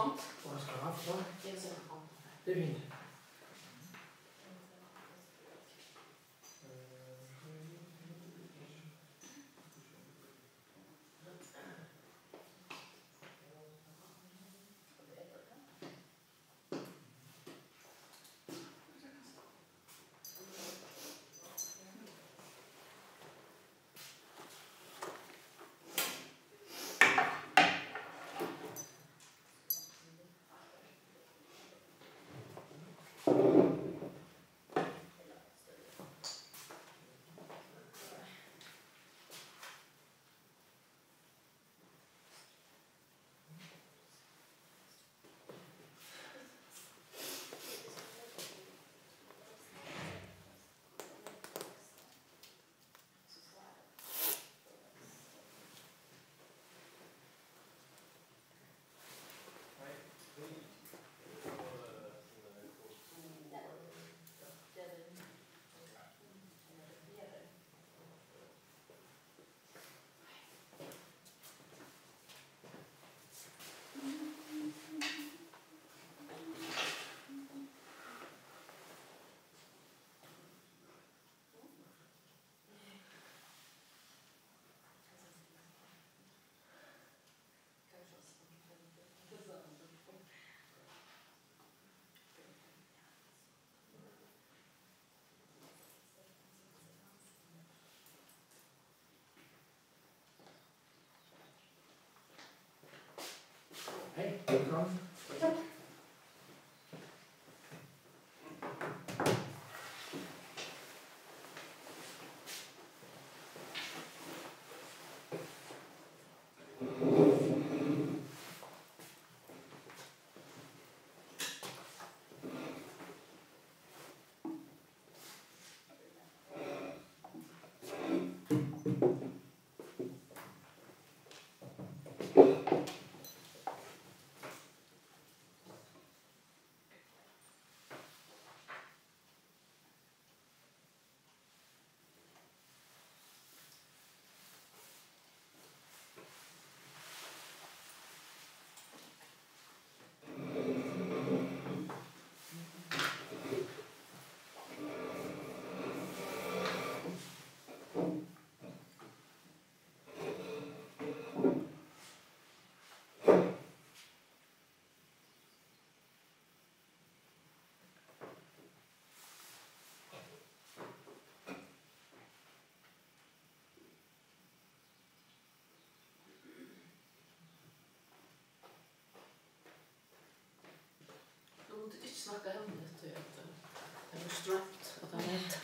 skrabt. Hvor er skrabt, så? Det er sådan. Det er fint. Hej, velkommen. Ikke snakke hemmelighet til at det er stramt at han vet.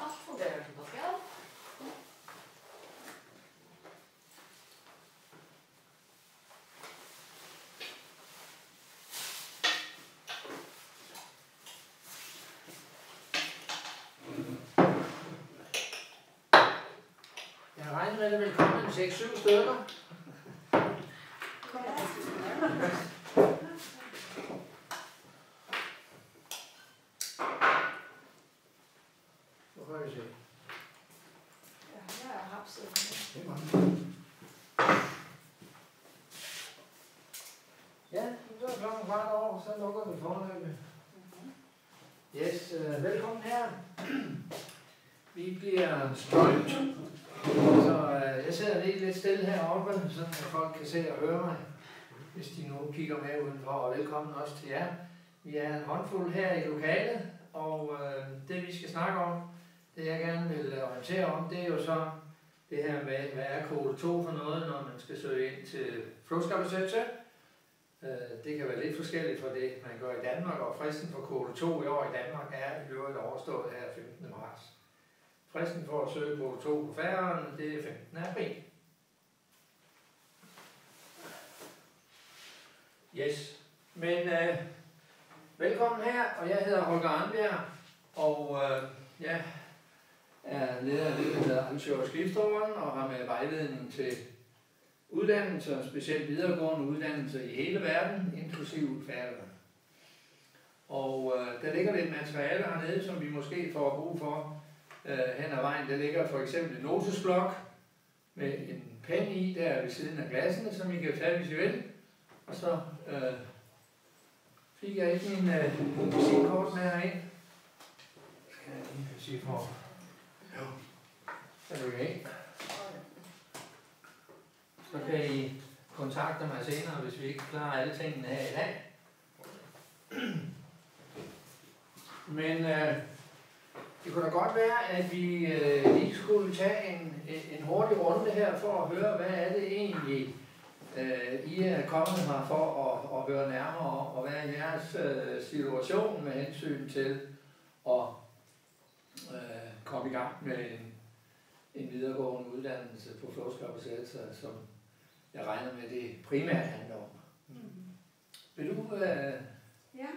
Alt fungerer som det skal. Jeg regner med, at der vil komme en 6-7 stykker. Nu får vi se. Ja, jeg har hapset. Det er godt. Ja, så er klokken 15:15, så lukker vi forløbet. Yes, velkommen her. Vi bliver strømt. Så jeg sidder lige lidt stille heroppe, så folk kan se og høre mig, hvis de nu kigger med udenfor, og velkommen også til jer. Vi er en håndfuld her i lokalet, og det vi skal snakke om, det jeg gerne vil orientere om, det er jo så det her med, hvad er kode 2 for noget, når man skal søge ind til flowskabelsætte. Det kan være lidt forskelligt fra det, man gør i Danmark, og fristen for kode 2 i år i Danmark er i øvrigt overstået her 15. marts. Fristen for at søge kode 2 på Færøerne, det er 15. april. Yes, men velkommen her, og jeg hedder Holger Arnbjerg, og jeg er leder af det, der hedder Arrangør Skibsåren, og har med vejledning til uddannelser, specielt videregående uddannelser i hele verden, inklusive Færøerne. Og der ligger lidt materiale hernede, som vi måske får brug for hen ad vejen. Der ligger for eksempel en notesblok med en pen i der ved siden af glassene, som I kan tage, hvis I vil. Og så fik jeg ikke min musikkort med herind. Skal jeg lige sige for. Jo. Så er du ikke. Så kan I kontakte mig senere, hvis vi ikke klarer alle tingene her i dag. Men det kunne da godt være, at vi lige skulle tage en hurtig runde her for at høre, hvad er det egentlig, I er kommet her for at høre nærmere om, og hvad er jeres situation med hensyn til at komme i gang med en videregående uddannelse på flåtskabsættelser, som jeg regner med, det primært handler om. Vil du... Ja,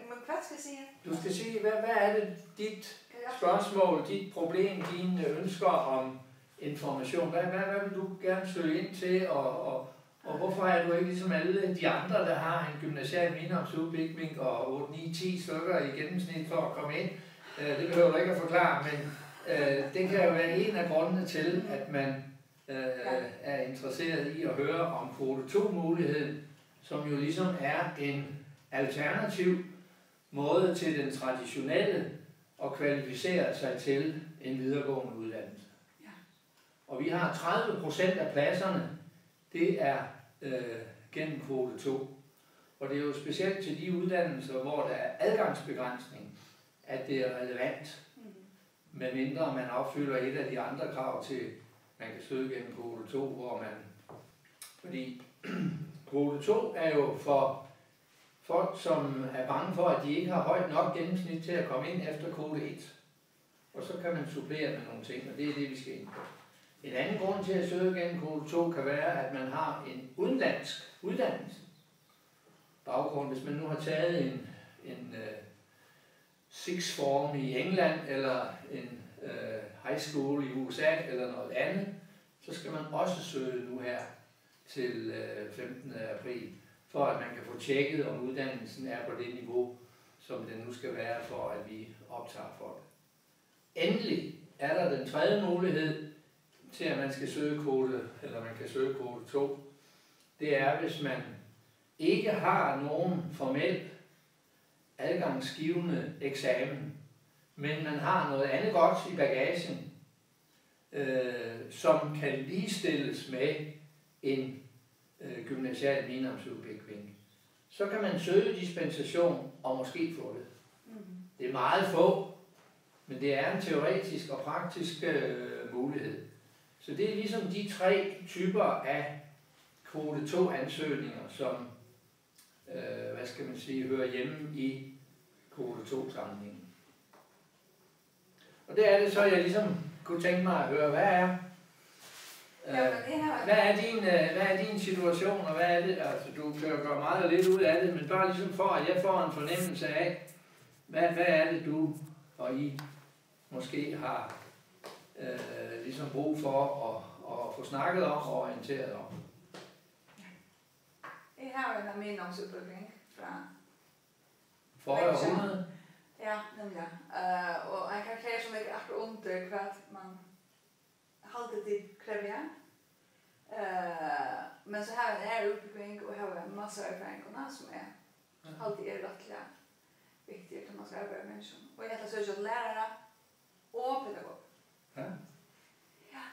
men hvad skal jeg sige? Du skal sige, hvad er det dit spørgsmål, dit problem, dine ønsker om information? Hvad vil du gerne søge ind til, og hvorfor er du ikke ligesom alle de andre, der har en gymnasial minimumsudvikling og 8-9-10 stykker i gennemsnit for at komme ind? Det behøver du ikke at forklare, men det kan jo være en af grundene til, at man er interesseret i at høre om kvote 2-muligheden, som jo ligesom er en alternativ måde til den traditionelle at kvalificere sig til en videregående uddannelse. Ja. Og vi har 30% af pladserne, det er gennem kvote 2. Og det er jo specielt til de uddannelser, hvor der er adgangsbegrænsning, at det er relevant, medmindre man opfylder et af de andre krav til, man kan søge gennem kvote 2, hvor man... Fordi kvote 2 er jo for folk, som er bange for, at de ikke har højt nok gennemsnit til at komme ind efter kvote 1. Og så kan man supplere med nogle ting, og det er det, vi skal ind på. En anden grund til at søge gennem kvote 2 kan være, at man har en udenlandsk uddannelse. Baggrund, hvis man nu har taget en sixth form i England, eller en high school i USA, eller noget andet, så skal man også søge nu her til 15. april, for at man kan få tjekket, om uddannelsen er på det niveau, som den nu skal være, for at vi optager folk. Endelig er der den tredje mulighed til, at man skal søge kvote, eller man kan søge kvote 2. Det er, hvis man ikke har nogen formel adgangsgivende eksamen, men man har noget andet godt i bagagen, som kan ligestilles med en gymnasial minimumsudvikling. Så kan man søge dispensation og måske få det. Det er meget få, men det er en teoretisk og praktisk mulighed. Så det er ligesom de tre typer af kvote 2 ansøgninger, som hvad skal man sige, hører hjemme i kvote 2 sammenhængen. Og det er det så, jeg ligesom kunne tænke mig at høre, hvad er din situation, og hvad er det, altså du kan jo gøre meget lidt ud af det, men bare ligesom for, at jeg får en fornemmelse af, hvad er det du og I måske har ligesom brug for at få snakket om og orienteret om. Jeg har jo en minimumsudvikling fra Forrige århundrede? Ja, nemlig. Og jeg kan klare så mye akkurat under hva man halvt det krever. Men så har jeg en utbygging og har en masse erfaringer som er alltid rettelig viktig til man skal arbeide med mennesker. Og jeg har søkt lærere og pædagog. Ja. Ja.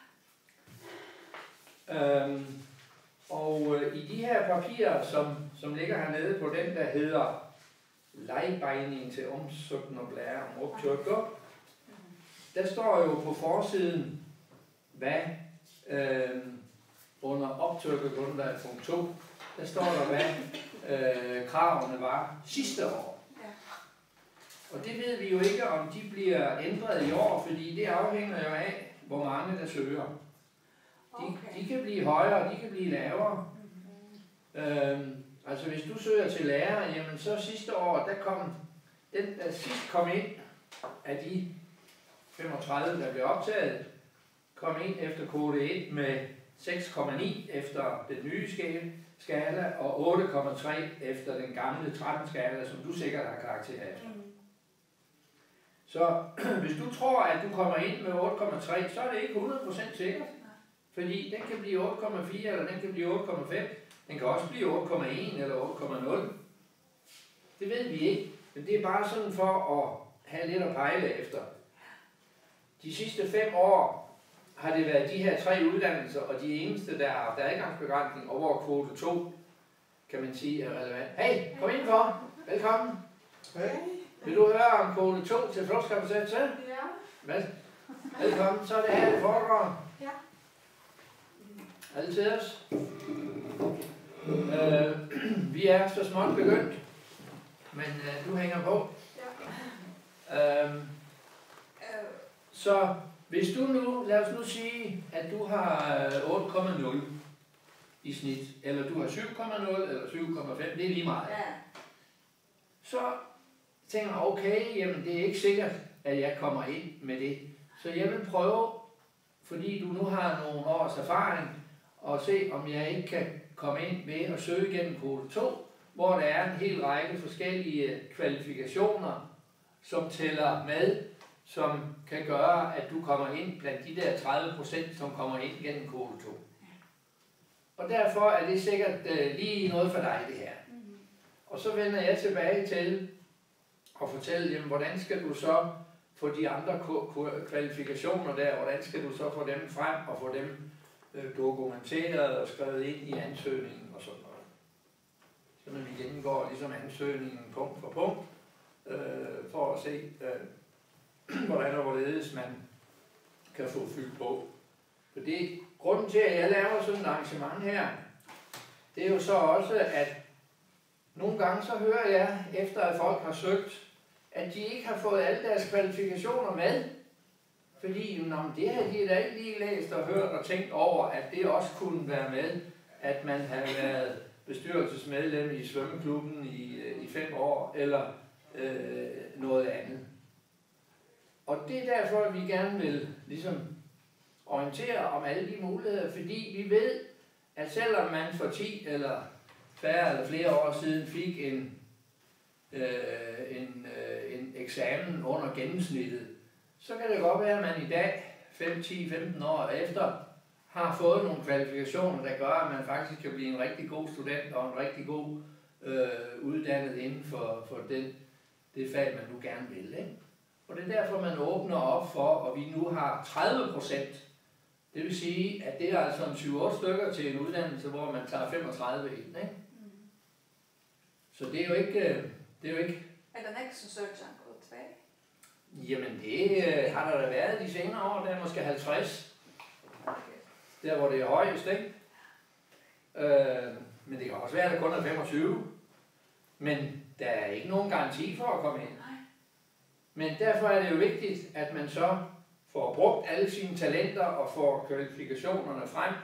Og i de her papirer, som ligger hernede på den, der hedder Leibeining til omsøgten og blære om optrykker, der står jo på forsiden, hvad under optrykker, der er punkt 2, der står der, hvad kravene var sidste år. Ja. Og det ved vi jo ikke, om de bliver ændret i år, fordi det afhænger jo af, hvor mange der søger. De kan blive højere, de kan blive lavere. Altså hvis du søger til lærer, jamen så sidste år, der kom den, der sidst kom ind af de 35, der blev optaget, kom ind efter kvote 1 med 6,9 efter den nye skala, og 8,3 efter den gamle 13-skala, som du sikkert har karakter efter. Så hvis du tror, at du kommer ind med 8,3, så er det ikke 100% sikkert. Fordi den kan blive 8,4, eller den kan blive 8,5. Den kan også blive 8,1 eller 8,0. Det ved vi ikke. Men det er bare sådan for at have lidt at pejle efter. De sidste 5 år har det været de her 3 uddannelser, og de eneste, der har haft adgangsbegrænsning, og hvor kvote 2, kan man sige, er relevant. Hey, kom indenfor. Velkommen. Hej. Vil du høre om kvote 2 til flugtskapacitet til? Ja. Velkommen, så er det her, det foregår. Ja. Altid os. Vi er så småt begyndt, men du hænger på. Ja. Så hvis du nu, lad os nu sige, at du har 8,0 i snit, eller du har 7,0 eller 7,5, det er lige meget. Ja. Så tænker jeg, okay, jamen det er ikke sikkert, at jeg kommer ind med det. Så jeg vil prøve, fordi du nu har nogle års erfaring, og se om jeg ikke kan komme ind ved at søge gennem kvote 2, hvor der er en hel række forskellige kvalifikationer, som tæller med, som kan gøre, at du kommer ind blandt de der 30%, som kommer ind gennem kvote 2. Og derfor er det sikkert lige noget for dig, det her. Og så vender jeg tilbage til at fortælle, jamen, hvordan skal du så få de andre kvalifikationer der, hvordan skal du så få dem frem og få dem dokumenteret og skrevet ind i ansøgningen og sådan noget. Så når vi gennemgår ligesom ansøgningen punkt for punkt, for at se, hvordan og hvorledes man kan få fyldt på. For det grunden til, at jeg laver sådan et arrangement her, det er jo så også, at nogle gange så hører jeg, efter at folk har søgt, at de ikke har fået alle deres kvalifikationer med. Fordi det har de da ikke lige læst og hørt og tænkt over, at det også kunne være med, at man havde været bestyrelsesmedlem i svømmeklubben i 5 år, eller noget andet. Og det er derfor, at vi gerne vil ligesom orientere om alle de muligheder, fordi vi ved, at selvom man for 10 eller færre eller flere år siden fik en eksamen under gennemsnittet, så kan det godt være, at man i dag, 5, 10, 15 år efter, har fået nogle kvalifikationer, der gør, at man faktisk kan blive en rigtig god student og en rigtig god uddannet inden for det fag, man nu gerne vil. Ikke? Og det er derfor, man åbner op for, og vi nu har 30%. Det vil sige, at det er altså 7-8 stykker til en uddannelse, hvor man tager 35 ind. Ikke? Så det er jo ikke... Er der ikke som søger en kvote 2? Jamen det har der da været de senere år, der er måske 50. Okay. Der hvor det er højest, ikke? Men det kan også være, at der kun er 25. Men der er ikke nogen garanti for at komme ind. Nej. Men derfor er det jo vigtigt, at man så får brugt alle sine talenter og får kvalifikationerne frem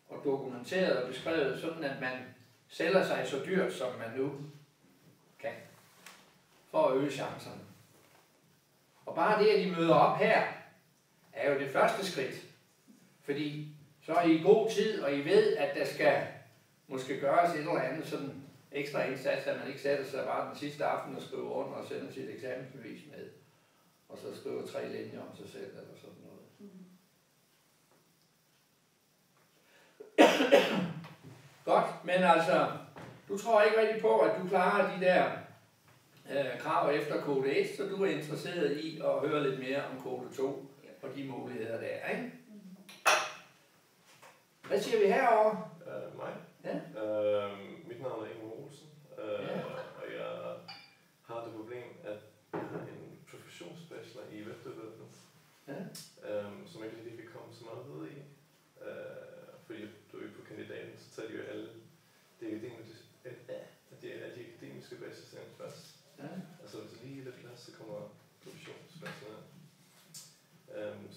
og dokumenteret og beskrevet, sådan at man sælger sig så dyrt, som man nu kan, for at øge chancerne. Og bare det, at I møder op her, er jo det første skridt. Fordi så er I i god tid, og I ved, at der skal måske gøres et eller andet sådan ekstra indsats, at man ikke sætter sig bare den sidste aften og skriver under og sender sit eksamensbevis med. Og så skriver 3 linjer om sig selv eller sådan noget. Godt, men altså, du tror ikke rigtig på, at du klarer de der krav efter kode 1, så du er interesseret i at høre lidt mere om kode 2 og de muligheder der er, ikke? Hvad siger vi herovre? Mig? Ja. Mit navn er Inge Olsen, og jeg har det problem, at jeg har en professionsbachelor i webdevelopment, som jeg ikke lige kan komme så meget ved i. Fordi du er på kandidaten, så tager de jo alle de akademiske bachelorsænd først. Ja. Altså hvis det lige er lidt plads, så kommer professionsbachelor.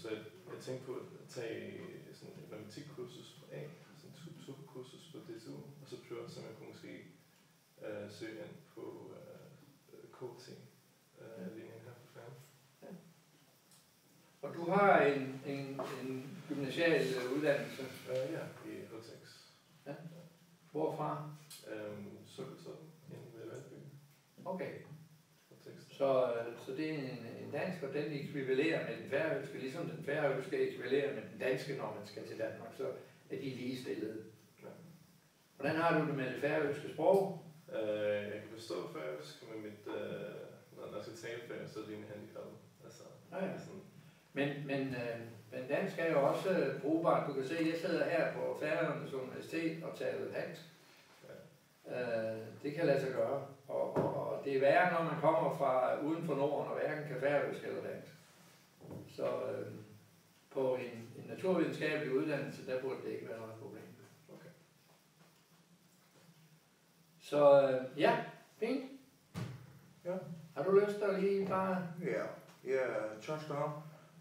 Så jeg tænkte på at tage sådan et matematikkursus på A, sådan et subkursus på DTU, og så prøve at jeg kunne måske søge ind på KT-linjen her på Færm. Ja. Og du har en gymnasial uddannelse? Ja, i Hvorfra? Sukkertoppen inde ved Valby. Okay. Og tekster. Så det er en dansk, og den ekvivalerer med den færøske, ligesom den færøske ekvivalerer med den danske, når man skal til Danmark, så er de ligestillede. Ja. Hvordan har du det med det færøske sprog? Jeg kan forstå færøsk, men når jeg skal tale færøsk, så er det en handicap. Altså, Ja. sådan, Men dansk er jo også brugbart. Du kan se, at jeg sidder her på Færøernes Universitet og taler dansk. ja. Det kan lade sig gøre. Og det er værre, når man kommer fra uden for Norden, og hverken kan færøsk eller dansk. Så på en naturvidenskabelig uddannelse, der burde det ikke være noget problem. Okay. Så ja, fint. Ja. Har du lyst til at lige bare... Ja, jeg er Kjørstam,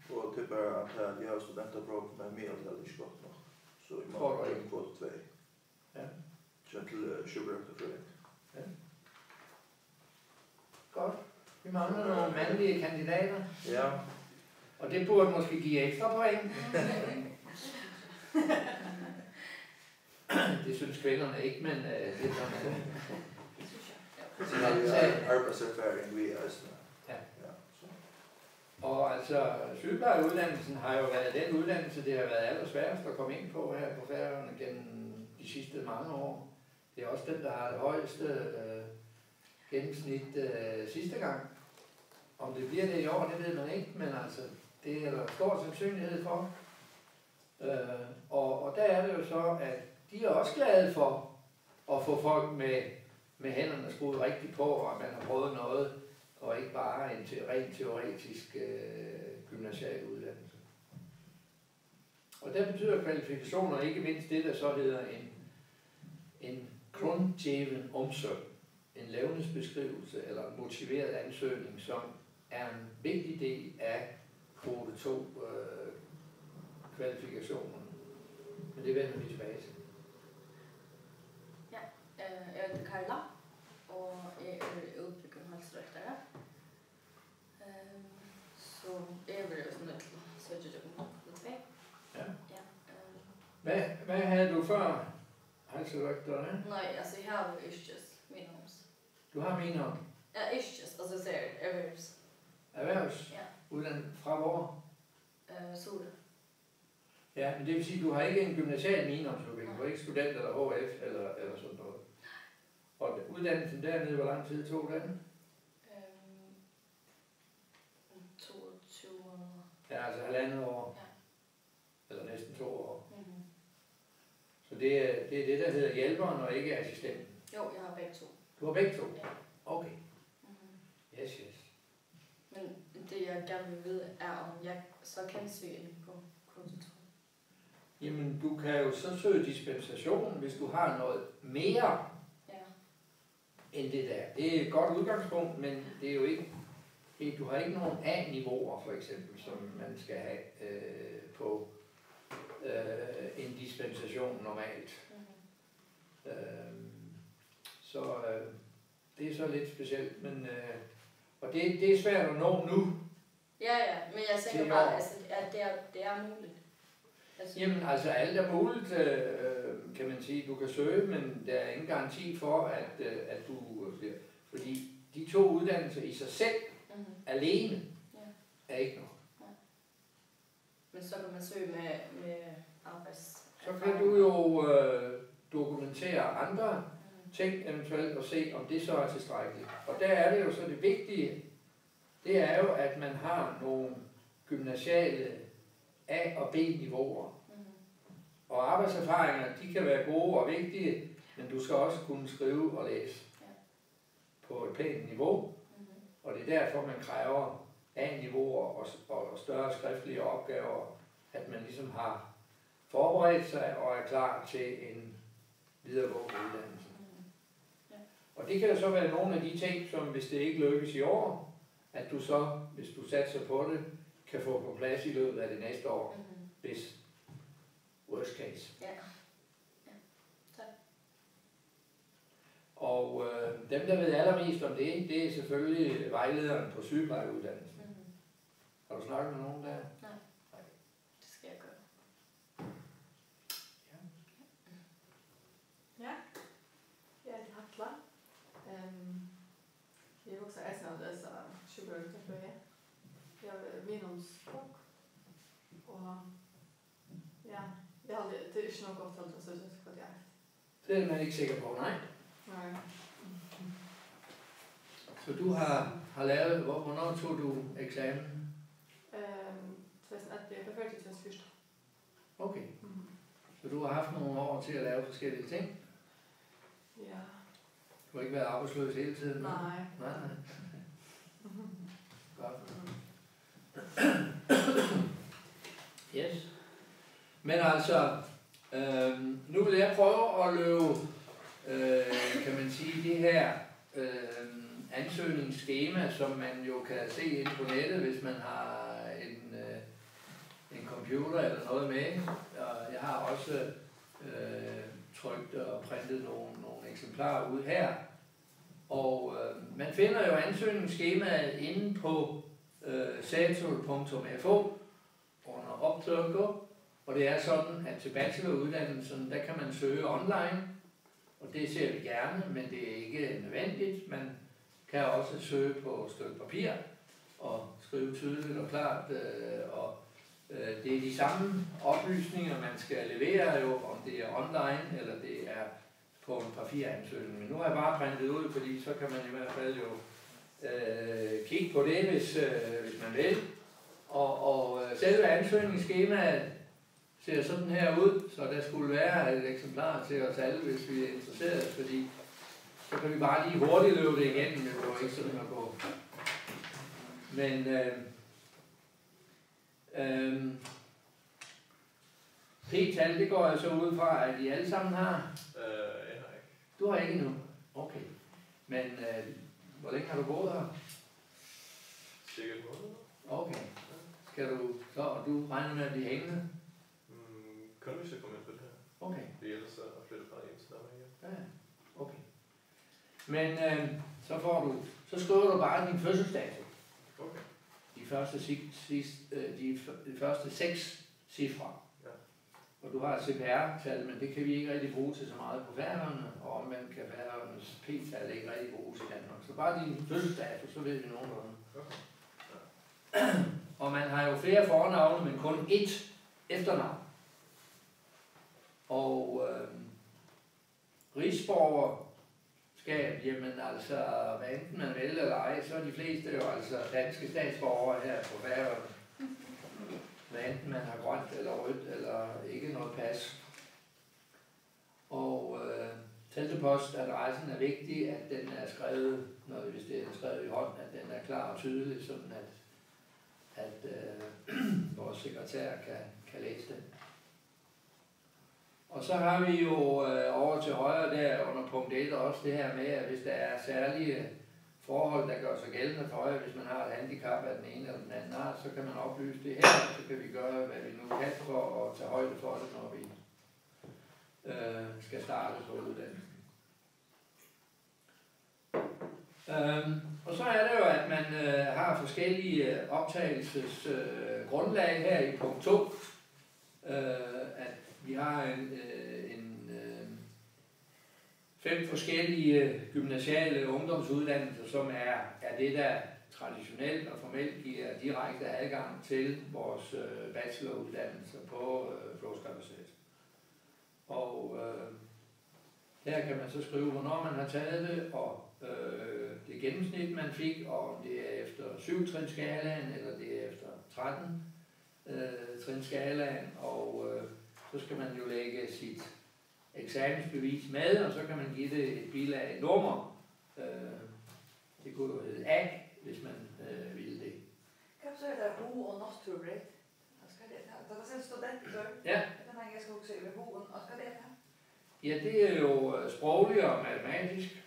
og det er bare at jeg har studenterprøvet med mere eller ikke godt nok. Så jeg må Får du tænke på det 2. Ja. Så til sygeplejerskefrihed. Godt. Vi mangler nogle mandlige kandidater, Ja, og det burde måske give ekstra point. Det synes kvinderne ikke, men det er sådan. Det synes jeg. så har jeg arbejdserfaring ved altså. Ja. Ja, så. Og altså, sygeplejeuddannelsen har jo været den uddannelse, det har været allersværest at komme ind på her på Færøerne gennem de sidste mange år. Det er også den, der har det højeste gennemsnit sidste gang. Om det bliver det i år, det ved man ikke, men altså, det er der stor sandsynlighed for. Og der er det jo så, at de er også glade for at få folk med hænderne skruet rigtigt på, og at man har prøvet noget, og ikke bare en rent teoretisk gymnasial uddannelse. Og der betyder kvalifikationer ikke mindst det, der så hedder en grundgiven omsøgning, en levnedsbeskrivelse eller en motiveret ansøgning, som er en vigtig del af kvote 2 kvalifikationerne. Men det vender vi tilbage til. Jeg heter Karla, og jeg er utbyggingsrøktare. Så jeg vil jo sådan lidt søge til kvote 2. Ja. Ja. Hvad havde du før halsrøgtere? Nej, altså jeg har jo yrkes minimums. Du har mine om Ja, yrkes, altså ser erhvervs. erhvervs Ja. uddannet fra hvor? Sole. Ja, men det vil sige, at du har ikke en gymnasial minimumsudvikling, du er ikke student eller HF eller sådan noget. Og uddannelsen dernede, hvor lang tid tog den? 22 måneder. Ja, altså 1,5 år. Ja. Eller næsten 2 år. Mm-hmm. Så det er det, der hedder hjælperen og ikke assistenten. Jo, jeg har begge to. Du har begge to? Ja. Okay. Mm-hmm. Yes, yes. Men det jeg gerne vil vide er, om jeg så kan søge ind på kvote 2. Jamen, du kan jo så søge dispensation, hvis du har noget mere Ja. end det der. Det er et godt udgangspunkt, men det er jo ikke... Du har ikke nogen A-niveauer, for eksempel, som man skal have på en dispensation normalt. Mm-hmm. Så det er så lidt specielt, men... Og det er svært at nå nu. Ja, men jeg tænker Til bare, år. altså, at det er muligt. Altså, Jamen, altså alt er muligt, kan man sige. Du kan søge, men der er ingen garanti for, at du... Fordi de 2 uddannelser i sig selv, mm-hmm. alene, Ja. er ikke nok. Men så kan man søge med arbejds... Så kan du jo dokumentere andre Mm. ting eventuelt og se, om det så er tilstrækkeligt. Og der er det jo så det vigtige, det er jo, at man har nogle gymnasiale A- og B-niveauer. Mm-hmm. Og arbejdserfaringer, de kan være gode og vigtige, men du skal også kunne skrive og læse Ja. på et pænt niveau. Mm-hmm. Og det er derfor, man kræver A-niveauer og større skriftlige opgaver, at man ligesom har forberedt sig og er klar til en videregående uddannelse. Og det kan så være nogle af de ting, som hvis det ikke lykkes i år, at du så, hvis du satser på det, kan få på plads i løbet af det næste år, Mm-hmm. hvis worst case. Ja. Tak. Og dem, der ved allermest om det er selvfølgelig vejlederen på sygeplejeuddannelsen. Mm-hmm. Har du snakket med nogen der? Det skal jeg gøre. Ja. ikke noget godt alt, så det er det. Det er man ikke sikker på, nej. Nej. Så du har lavet, hvornår tog du eksamen? 2018, jeg var færdig til 2021. Okay. Så du har haft nogle år til at lave forskellige ting? Ja. Du har ikke været arbejdsløs hele tiden? Nej. Nej. Godt. Yes. Men altså, nu vil jeg prøve at løbe, kan man sige, det her ansøgningsskema, som man jo kan se ind på nettet, hvis man har en computer eller noget med. Og jeg har også trykt og printet nogle eksemplarer ud her. Og man finder jo ansøgningsskemaet inde på satul.fo under optøkker, og det er sådan, at til bacheloruddannelsen, der kan man søge online, og det ser vi gerne, men det er ikke nødvendigt. Man kan også søge på et stykke papir og skrive tydeligt og klart, og det er de samme oplysninger, man skal levere jo, om det er online eller det er på en papiransøgning. Men nu har jeg bare printet ud, fordi så kan man i hvert fald jo kigge på det, hvis man vil. Og selve ansøgningsskemaet ser sådan her ud, så der skulle være et eksemplar til os alle, hvis vi er interesserede, fordi så kan vi bare lige hurtigt løbe det igennem, det går ikke sådan at gå. Men P-tal, det går jeg så ud fra, at I alle sammen har? Jeg har ikke. Du har ikke endnu? Okay. Men hvor længe har du gået her? Cirka en måned. Okay. Skal du så, og du regner med at blive hængende? Kun hvis jeg kommer ind på det her. Okay. Vi ellers er flyttet fra hjem til Danmark igen. Ja, okay. Men så skriver du bare din fødselsdato. Okay. De første 6 cifre. Ja. Og du har et CPR-tal, men det kan vi ikke rigtig bruge til så meget på Færøerne, og omvendt kan Færøernes P-tal ikke rigtig bruges i Danmark. Så bare din fødselsdato, så ved vi nogenlunde. Okay. Ja. Og man har jo flere fornavne, men kun ét efternavn. Og rigsborgerskab, jamen altså, hvad enten man vælger eller ej, så er de fleste jo altså danske statsborgere her på Færøerne. Hvad enten man har grønt eller rødt eller ikke noget pas. Og teltepostadressen er vigtig, at den er skrevet, hvis det er skrevet i hånd, at den er klar og tydelig, sådan at vores sekretær kan læse den. Og så har vi jo over til højre der under punkt 1 også det her med, at hvis der er særlige forhold, der gør sig gældende for jer, hvis man har et handicap af den ene eller den anden art, så kan man oplyse det her, og så kan vi gøre, hvad vi nu kan for at tage højde for det, når vi skal starte på uddannelsen. Og så er det jo, at man har forskellige optagelsesgrundlag her i punkt 2, at vi har 5 forskellige gymnasiale ungdomsuddannelser, som er det, der traditionelt og formelt giver direkte adgang til vores bacheloruddannelser på Flåskapacet. Og her kan man så skrive, hvornår man har taget det, og det gennemsnit, man fik, og om det er efter 7-trinsskalaen, eller det er efter 13-trinsskalaen, og så skal man jo lægge sit eksamensbevis med, og så kan man give det et bilag nummer. Det kunne jo hedde A, hvis man ville det. Kan du så der ho- og naturbrett? Der er sådan en student, Ja. Den har jeg skal huske over hoen, og skal det her? Ja, det er jo sprogligt og matematisk,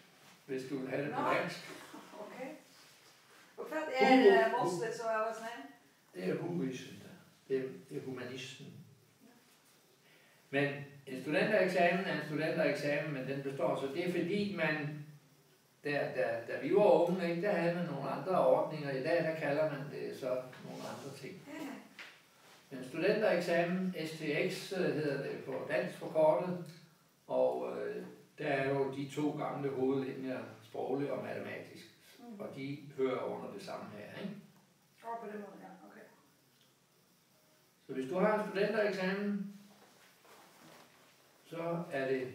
hvis du vil have det på dansk. Okay. Og hvad er Mosle, så er hvad sådan? Det er humanisten. Det er humanisten. Men en studentereksamen er en studentereksamen, men den består så. Det er fordi man, da vi var unge, ikke, der havde man nogle andre ordninger. I dag, der kalder man det så nogle andre ting. Men studentereksamen, STX hedder det på dansk forkortet, og der er jo de 2 gamle hovedlinjer, sproglig og matematisk, og de hører under det samme her, ikke? På den måde, ja, okay. Så hvis du har en studentereksamen, så er det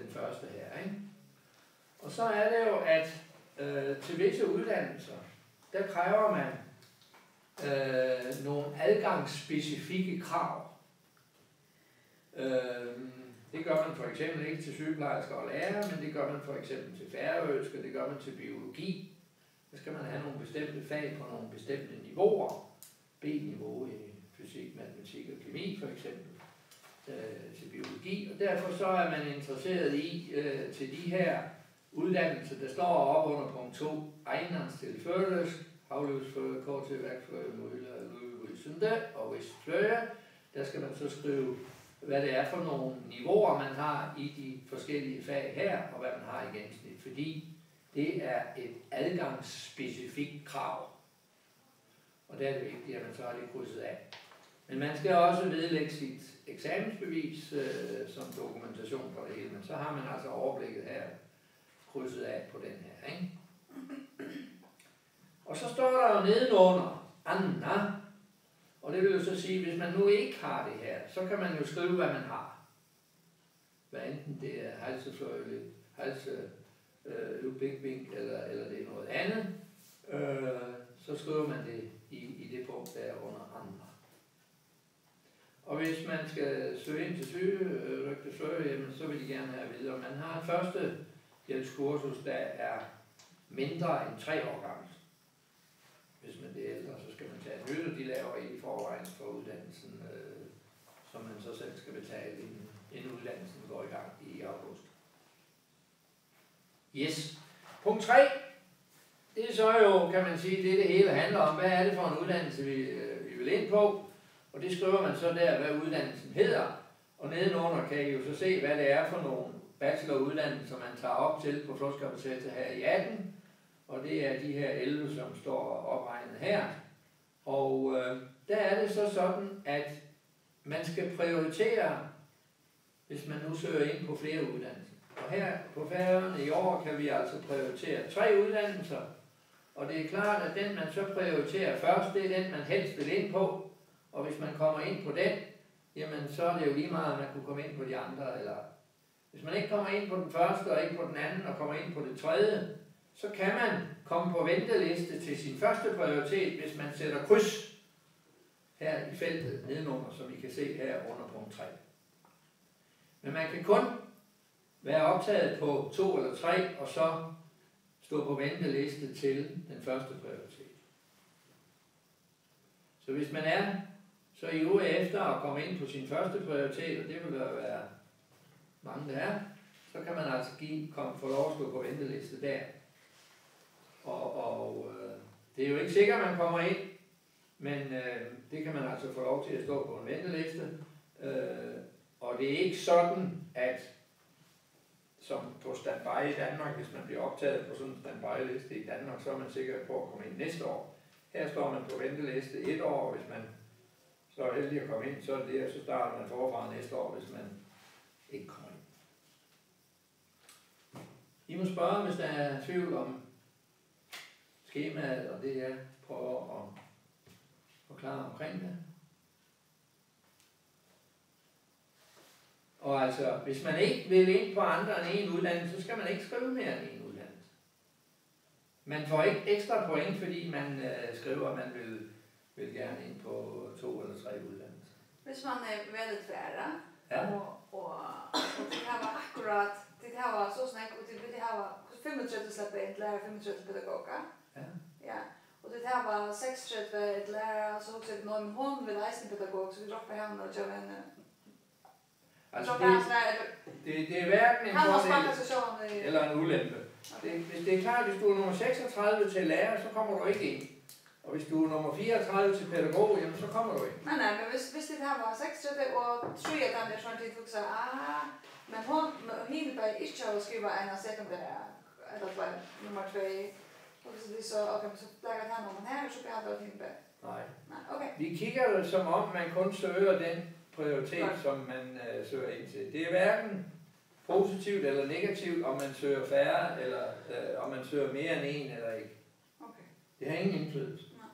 den første her, ikke? Og så er det jo, at til visse uddannelser, der kræver man nogle adgangsspecifikke krav. Det gør man for eksempel ikke til sygeplejersker og lærere, men det gør man for eksempel til færøsk, og det gør man til biologi. Der skal man have nogle bestemte fag på nogle bestemte niveauer. B-niveau i fysik, matematik og kemi for eksempel til biologi. Og derfor så er man interesseret i til de her uddannelser, der står op under punkt 2, Eingangstilføres, Havløbsføje, Korteværkføje, Møller, Løbesynde og Vestfløje. Der skal man så skrive, hvad det er for nogle niveauer, man har i de forskellige fag her, og hvad man har i gennemsnit. Fordi det er et adgangsspecifikt krav. Og der er det vigtigt, at man så har det krydset af. Men man skal også vedlægge sit eksamensbevis som dokumentation for det hele. Men så har man altså overblikket her krydset af på den her, ikke? Og så står der jo nedenunder Anna. Og det vil jo så sige, hvis man nu ikke har det her, så kan man jo skrive, hvad man har. Hvad enten det er halsefløjle, halsebækvink, eller det er noget andet. Så skriver man det i det punkt, der er under andre. Og hvis man skal søge ind til sygerygtefløje, så vil de gerne have at vide, om man har et første hjælpskursus, der er mindre end 3 år gammelt. Hvis man er ældre, så skal man tage et nyt, og de laver i forvejen for uddannelsen, som man så selv skal betale, inden uddannelsen går i gang i august. Yes. Punkt 3. Det er så jo, kan man sige, det hele handler om. Hvad er det for en uddannelse, vi vil ind på? Og det skriver man så der, hvad uddannelsen hedder. Og nedenunder kan I jo så se, hvad det er for nogle bacheloruddannelser, man tager op til på Flåtskapacitetet her i 18. Og det er de her 11, som står opregnet her. Og der er det så sådan, at man skal prioritere, hvis man nu søger ind på flere uddannelser. Og her på Færøerne i år kan vi altså prioritere 3 uddannelser. Og det er klart, at den man så prioriterer først, det er den man helst vil ind på. Og hvis man kommer ind på den, jamen så er det jo lige meget, at man kunne komme ind på de andre. Eller hvis man ikke kommer ind på den første og ikke på den anden og kommer ind på det tredje, så kan man komme på venteliste til sin første prioritet, hvis man sætter kryds her i feltet nedenunder, som I kan se her under punkt 3. Men man kan kun være optaget på 2 eller 3, og så stå på venteliste til den første prioritet. Så hvis man er så i uge efter at komme ind på sin første prioritet, og det vil der være mange der er, så kan man altså få lov at stå på venteliste der. Og det er jo ikke sikkert, at man kommer ind, men det kan man altså få lov til at stå på en venteliste. Og det er ikke sådan, at som på standby i Danmark, hvis man bliver optaget på sådan en standby-liste i Danmark, så er man sikker på at komme ind næste år. Her står man på venteliste 1 år, og hvis man så er heldig at komme ind, så er det, og så starter man forfra næste år, hvis man ikke kommer ind. I må spørge, hvis der er tvivl om skemaet, og det jeg prøver at forklare omkring det. Og altså, hvis man ikke vil ind på andre end en uddannelse, så skal man ikke skrive mere end en uddannelse. Man får ikke ekstra point, fordi man skriver, at man vil gerne ind på 2 eller 3 uddannelser. Hvis man er väldigt færre, ja. og det her var akkurat, det her var så snakk, og det her var 35 släpper in lära 35 pedagoger. Ja. Ja. Og det her var 36 et lærer, så også et nogen hon vil rejse pædagog, så vi dropper henne og gør henne. Altså det er hverken en fordel eller en ulempe. Okay. Hvis det er klart, hvis du er nummer 36 til lærer, så kommer du ikke ind. Og hvis du er nummer 34 til pædagog, jamen så kommer du ind. Nej, men hvis det her var 36 og 3 af dem, der sådan lidt så men hende bare ikke har skriver en af sekundære, eller nummer 2. Og så okay, så lægger han nummer her, så bliver det hende bare. Nej, okay. Vi kigger det som om, man kun søger den prioritet, som man søger ind til. Det er hverken positivt eller negativt, om man søger færre, eller om man søger mere end en eller ikke. Okay. Det har ingen indflydelse. Nej.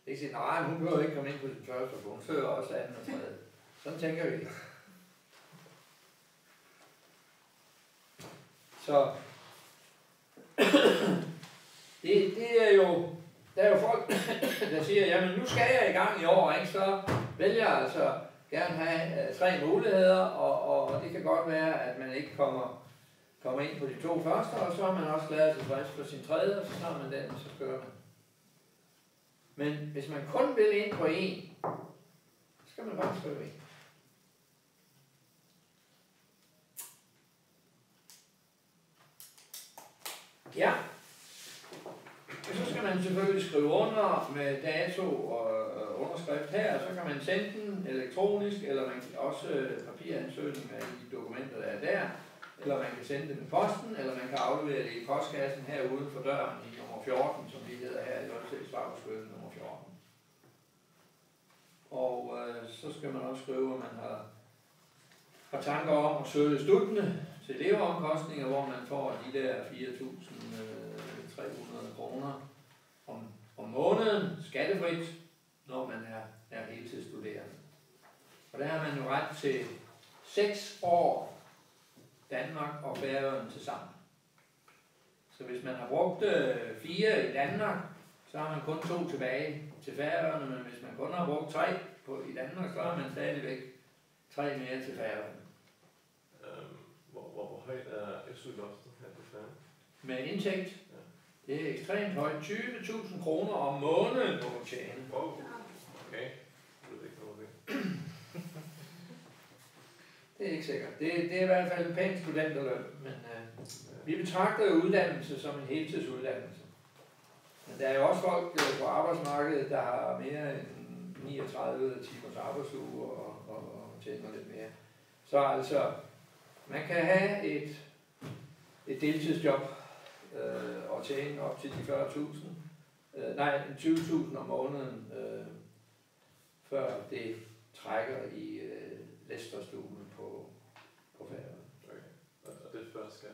Ikke sige, nej, hun behøver ikke komme ind på sin første, for hun søger også anden og tredje. Sådan tænker vi. Så det er jo, der er jo folk, der siger, jamen nu skal jeg i gang i år, ikke? Så vælger jeg altså gerne have 3 muligheder, og det kan godt være, at man ikke kommer ind på de 2 første, og så er man også glad og tilfreds for sin 3., og så tager man den, og så kører man. Men hvis man kun vil ind på 1, så skal man bare skrive 1. Ja. Og så skal man selvfølgelig skrive under med dato og underskrift her, så kan man sende den elektronisk, eller man kan også papiransøgninger i de dokumenter, der er der, eller man kan sende det med posten, eller man kan aflevere det i postkassen her uden for døren i nummer 14, som vi hedder her i Lodsev Svarhusgade nummer 14. Og så skal man også skrive, at man har tanker om at søge støttende til leveomkostninger, hvor man får de der 4.300 kroner om måneden skattefrit, når man er heltidsstuderende. Og der har man jo ret til 6 år Danmark og Færøerne til sammen. Så hvis man har brugt 4 i Danmark, så har man kun 2 tilbage til Færøerne, men hvis man kun har brugt 3 i Danmark, så har man stadigvæk 3 mere til Færøerne. Hvor højt er SU-loftet her på Færøerne? Med indtægt, det er ekstremt højt. 20.000 kroner om måneden må du tjene. Wow. Okay. Det er ikke noget det. Det er ikke sikkert. Det er i hvert fald en pæn studenterløn, men vi betragter jo uddannelse som en heltidsuddannelse. Men der er jo også folk på arbejdsmarkedet, der har mere end 39 timers arbejdsuge og tjener lidt mere. Så altså, man kan have et deltidsjob og tjene op til de 20.000 om måneden, før det trækker i læsterstolen på Færøerne. Okay. Og det er før skat?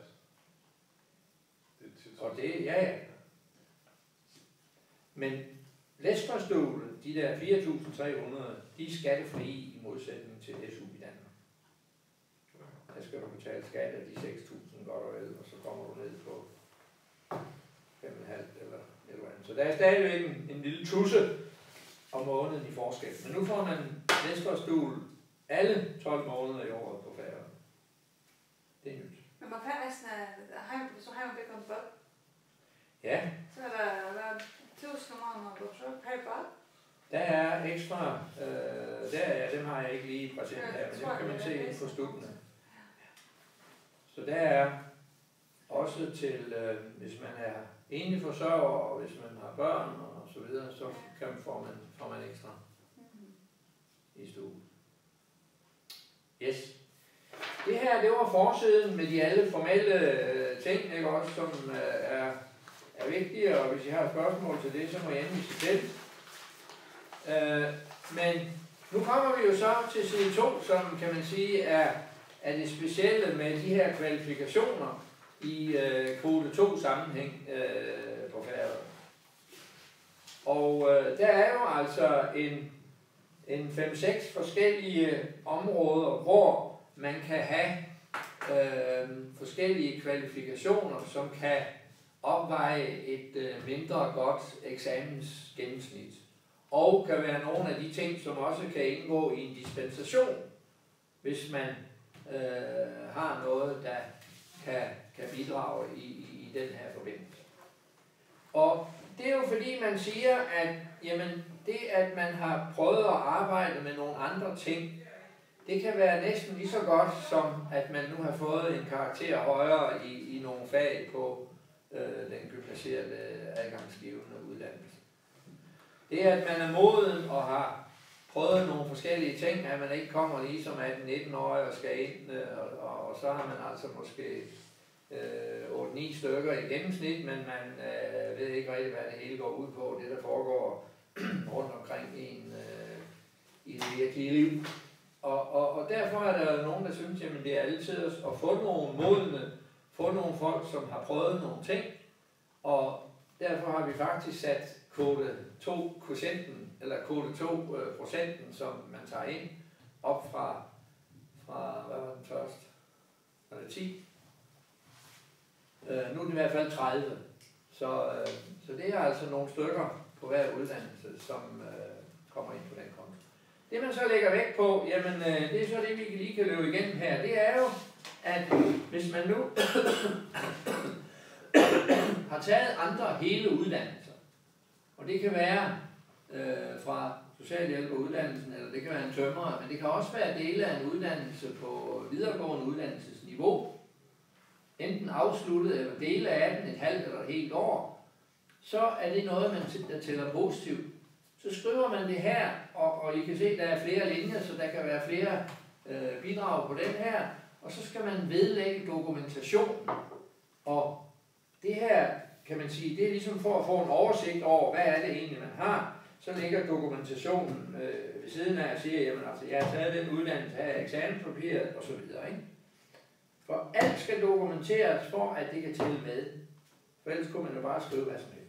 Og det, ja. Men læsterstolen, de der 4.300, de er skattefrie i modsætning til SU i Danmark. Der skal du betale skat af de 6.000 godt og vel, og så kommer du ned på 5,5 eller et eller andet. Så der er stadigvæk en lille tusse om måneden i forskel. Men nu får man læsterstol alle 12 måneder i året på Færøerne. Det er nyt. Men man kan næsten, så har man begyndt bød. Ja. Så er der 1.000 kroner per bød. Der er ekstra, dem har jeg ikke lige præsent her, men dem kan man se inde på studierne. Så der er også til, hvis man er enlig forsørger, og hvis man har børn og så videre, så får man ekstra i stuen. Yes. Det her, det var forsiden med de alle formelle ting, ikke også, som er vigtige, og hvis I har spørgsmål til det, så må I henvise til. Men nu kommer vi jo så til side 2, som kan man sige er det specielle med de her kvalifikationer i kvote 2 sammenhæng på Færøerne. Og der er jo altså en 5-6 forskellige områder, hvor man kan have forskellige kvalifikationer, som kan opveje et mindre godt eksamensgennemsnit. Og kan være nogle af de ting, som også kan indgå i en dispensation, hvis man har noget, der kan bidrage i den her forbindelse. Og det er jo fordi, man siger, at jamen, det, at man har prøvet at arbejde med nogle andre ting, det kan være næsten lige så godt, som at man nu har fået en karakter højere i nogle fag på den gymnasiale adgangsgivende uddannelse. Det, at man er moden og har prøvet nogle forskellige ting, at man ikke kommer lige som 18-19-årig og skal ind, og så har man altså måske 8-9 stykker i gennemsnit, men man ved ikke rigtig, hvad det hele går ud på, det der foregår rundt omkring i det virkelige liv. Og derfor er der nogen, der synes, at det er altid at få nogle modne, få nogle folk, som har prøvet nogle ting, og derfor har vi faktisk sat kvote 2 quotienten, eller kvote 2 procenten, som man tager ind, op fra hvad var den først? Var det 10? Nu er det i hvert fald 30. Så det er altså nogle stykker på hver uddannelse, som kommer ind på den konto. Det man så lægger vægt på, jamen det er så det, vi lige kan løbe igennem her. Det er jo, at hvis man nu har taget andre hele uddannelser, og det kan være fra socialhjælperuddannelsen, eller det kan være en tømrer, men det kan også være dele af en uddannelse på videregående uddannelsesniveau, enten afsluttet eller dele af den et halvt eller et helt år, så er det noget, man tæller positivt. Så skriver man det her, og I kan se, at der er flere linjer, så der kan være flere bidrag på den her, og så skal man vedlægge dokumentation. Og det her, kan man sige, det er ligesom for at få en oversigt over, hvad er det egentlig, man har. Så ligger dokumentationen ved siden af og siger, jamen altså, jeg har taget den uddannelse her, eksamenspapiret og så videre, ikke? For alt skal dokumenteres for, at det kan tælle med. For ellers kunne man jo bare skrive hvad som helst.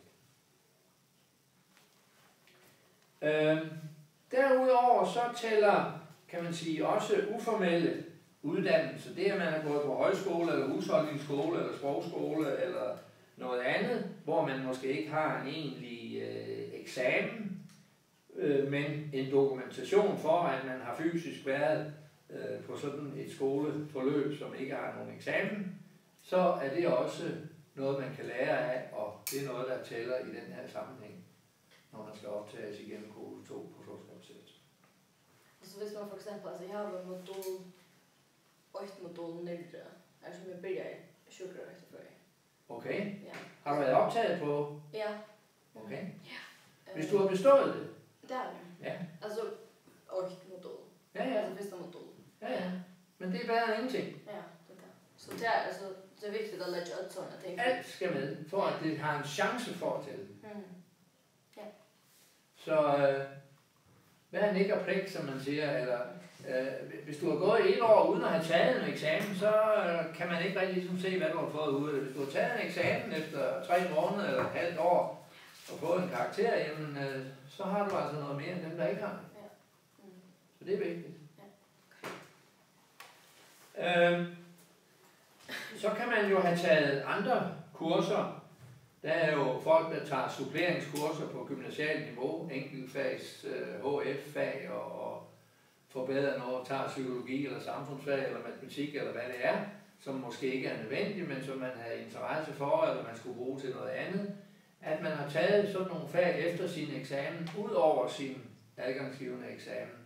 Derudover så tæller, kan man sige, også uformelle uddannelser. Det at man har gået på højskole, eller husholdningsskole, eller sprogskole, eller noget andet, hvor man måske ikke har en egentlig eksamen, men en dokumentation for, at man har fysisk været på sådan et skoleforløb, som ikke har nogen eksamen, så er det også noget, man kan lære af, og det er noget, der tæller i den her sammenhæng, når man skal optages igennem kode 2 på forskeropsættelse. Så hvis man for eksempel, altså jeg har været modul 8 modul nærmere, altså med begynder i sjukkerøjteføje. Okay. Ja. Har du været optaget på? Ja. Okay. Ja. Hvis du har bestået det? Det er det. Ja. Altså 8 modul. Ja. Altså første modul. Ja. Men det er bedre end ingenting. Ja, det er det. Så det er altså, det er vigtigt at lægge alt sådan ting. Alt skal med, for at det har en chance for at tælle. Ja. Så hvad er nik og pligt, som man siger, eller hvis du har gået 1 år uden at have taget en eksamen, så kan man ikke rigtig ligesom se, hvad du har fået ud af det. Hvis du har taget en eksamen efter 3 måneder eller et halvt år og fået en karakter, jamen, så har du altså noget mere end dem, der ikke har det. Ja. Så det er vigtigt. Ja. Så kan man jo have taget andre kurser. Der er jo folk, der tager suppleringskurser på gymnasialt niveau, enkeltfags HF-fag og forbedrer noget, tager psykologi eller samfundsfag eller matematik eller hvad det er, som måske ikke er nødvendigt, men som man har interesse for, eller man skulle bruge til noget andet. At man har taget sådan nogle fag efter sin eksamen, ud over sin adgangsgivende eksamen.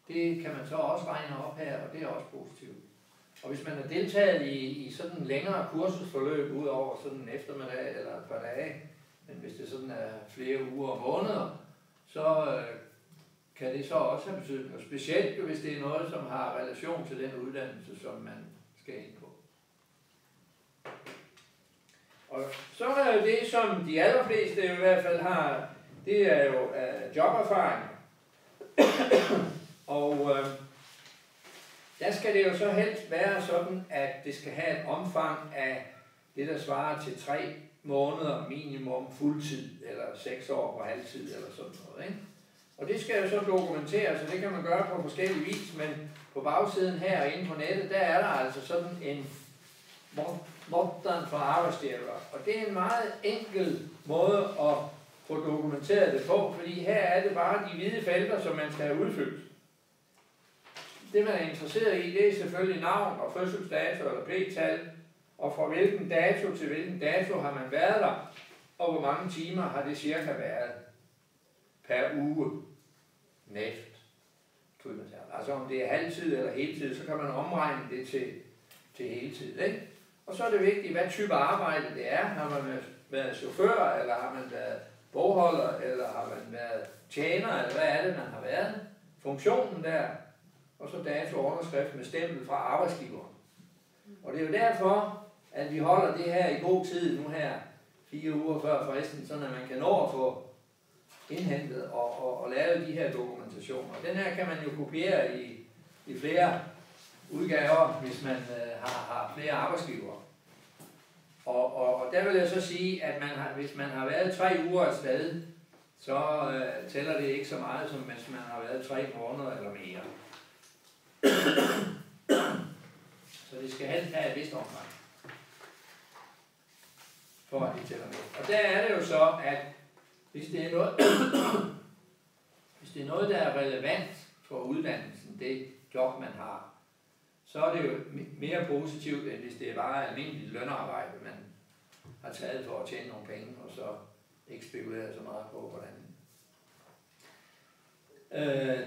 Det kan man så også regne op her, og det er også positivt. Og hvis man har deltaget i sådan en længere kursusforløb ud over sådan en eftermiddag eller et par dage, men hvis det sådan er flere uger og måneder, så kan det så også have betydning. Og specielt hvis det er noget, som har relation til den uddannelse, som man skal ind på. Og så er jo det, som de allerfleste i hvert fald har, det er jo joberfaring. Og der skal det jo så helst være sådan, at det skal have et omfang af det, der svarer til 3 måneder minimum fuldtid, eller 6 år på halvtid, eller sådan noget, ikke? Og det skal jo så dokumenteres, og det kan man gøre på forskellige vis, men på bagsiden her og inde på nettet, der er der altså sådan en modern for arbejdsstjælere. Og det er en meget enkel måde at få dokumenteret det på, fordi her er det bare de hvide felter, som man skal have udfyldt. Det man er interesseret i, det er selvfølgelig navn og fødselsdato eller p-tal, og fra hvilken dato til hvilken dato har man været der, og hvor mange timer har det cirka været per uge næft. Altså om det er halvtid eller heltid, så kan man omregne det til heltid, ikke? Og så er det vigtigt, hvad type arbejde det er. Har man været chauffør, eller har man været bogholder, eller har man været tjener, eller hvad er det, man har været? Funktionen der, og så dato og underskrift med stempel fra arbejdsgiveren. Og det er jo derfor, at vi holder det her i god tid nu her, 4 uger før fristen, så man kan nå at få indhentet og lavet de her dokumentationer. Den her kan man jo kopiere i flere udgaver, hvis man har flere arbejdsgivere. Og der vil jeg så sige, at hvis man har været 3 uger et sted, så tæller det ikke så meget, som hvis man har været 3 måneder eller mere. Så det skal helst have et vist omfang. for at det tæller med. Og der er det jo så, at hvis det er noget, der er relevant for uddannelsen, det job man har, så er det jo mere positivt, end hvis det er bare almindeligt lønarbejde, man har taget for at tjene nogle penge, og så ikke spekuleret så meget på, hvordan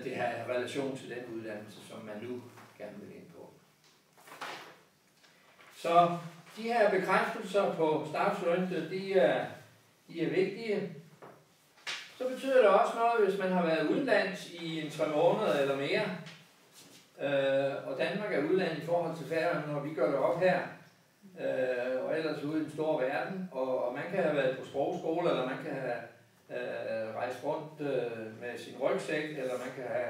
det har relation til den uddannelse, som man nu gerne vil ind på. Så de her bekræftelser på startstudentet, de er vigtige. Så betyder det også noget, hvis man har været udenlands i en 3 måneder eller mere, og Danmark er udlandet i forhold til Færøerne, når vi gør det op her, og ellers ude i den store verden, og man kan have været på sprogskole, eller man kan have rejst rundt med sin rygsæk, eller man kan have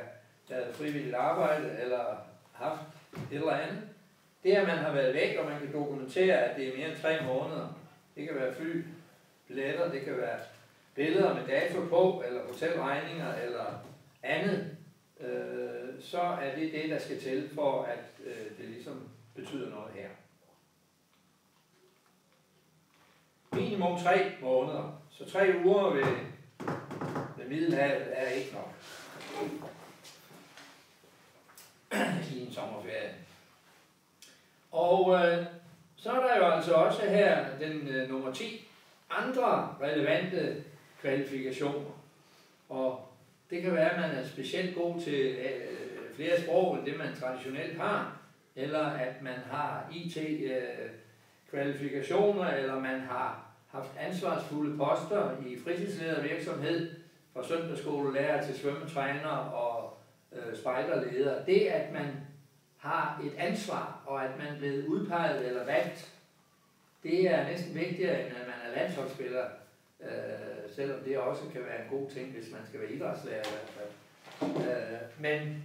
lavet frivilligt arbejde, eller haft et eller andet. Det, at man har været væk, og man kan dokumentere, at det er mere end 3 måneder. Det kan være fly, billetter, det kan være billeder med dato på, eller hotelregninger, eller andet. Så er det det, der skal til, for at det ligesom betyder noget her. Minimum 3 måneder. Så 3 uger ved Middelhavet er ikke nok i en sommerferie. Og så er der jo altså også her den nummer 10 andre relevante kvalifikationer. Og det kan være, at man er specielt god til flere sprog end det, man traditionelt har, eller at man har IT-kvalifikationer, eller man har haft ansvarsfulde poster i fritidsledervirksomhed, fra søndagsskolelærer til svømmetræner og spejderleder. Det, at man har et ansvar, og at man er blevet udpeget eller valgt, det er næsten vigtigere, end at man er landsholdsspiller, selvom det også kan være en god ting, hvis man skal være idrætslærer i hvert fald. Men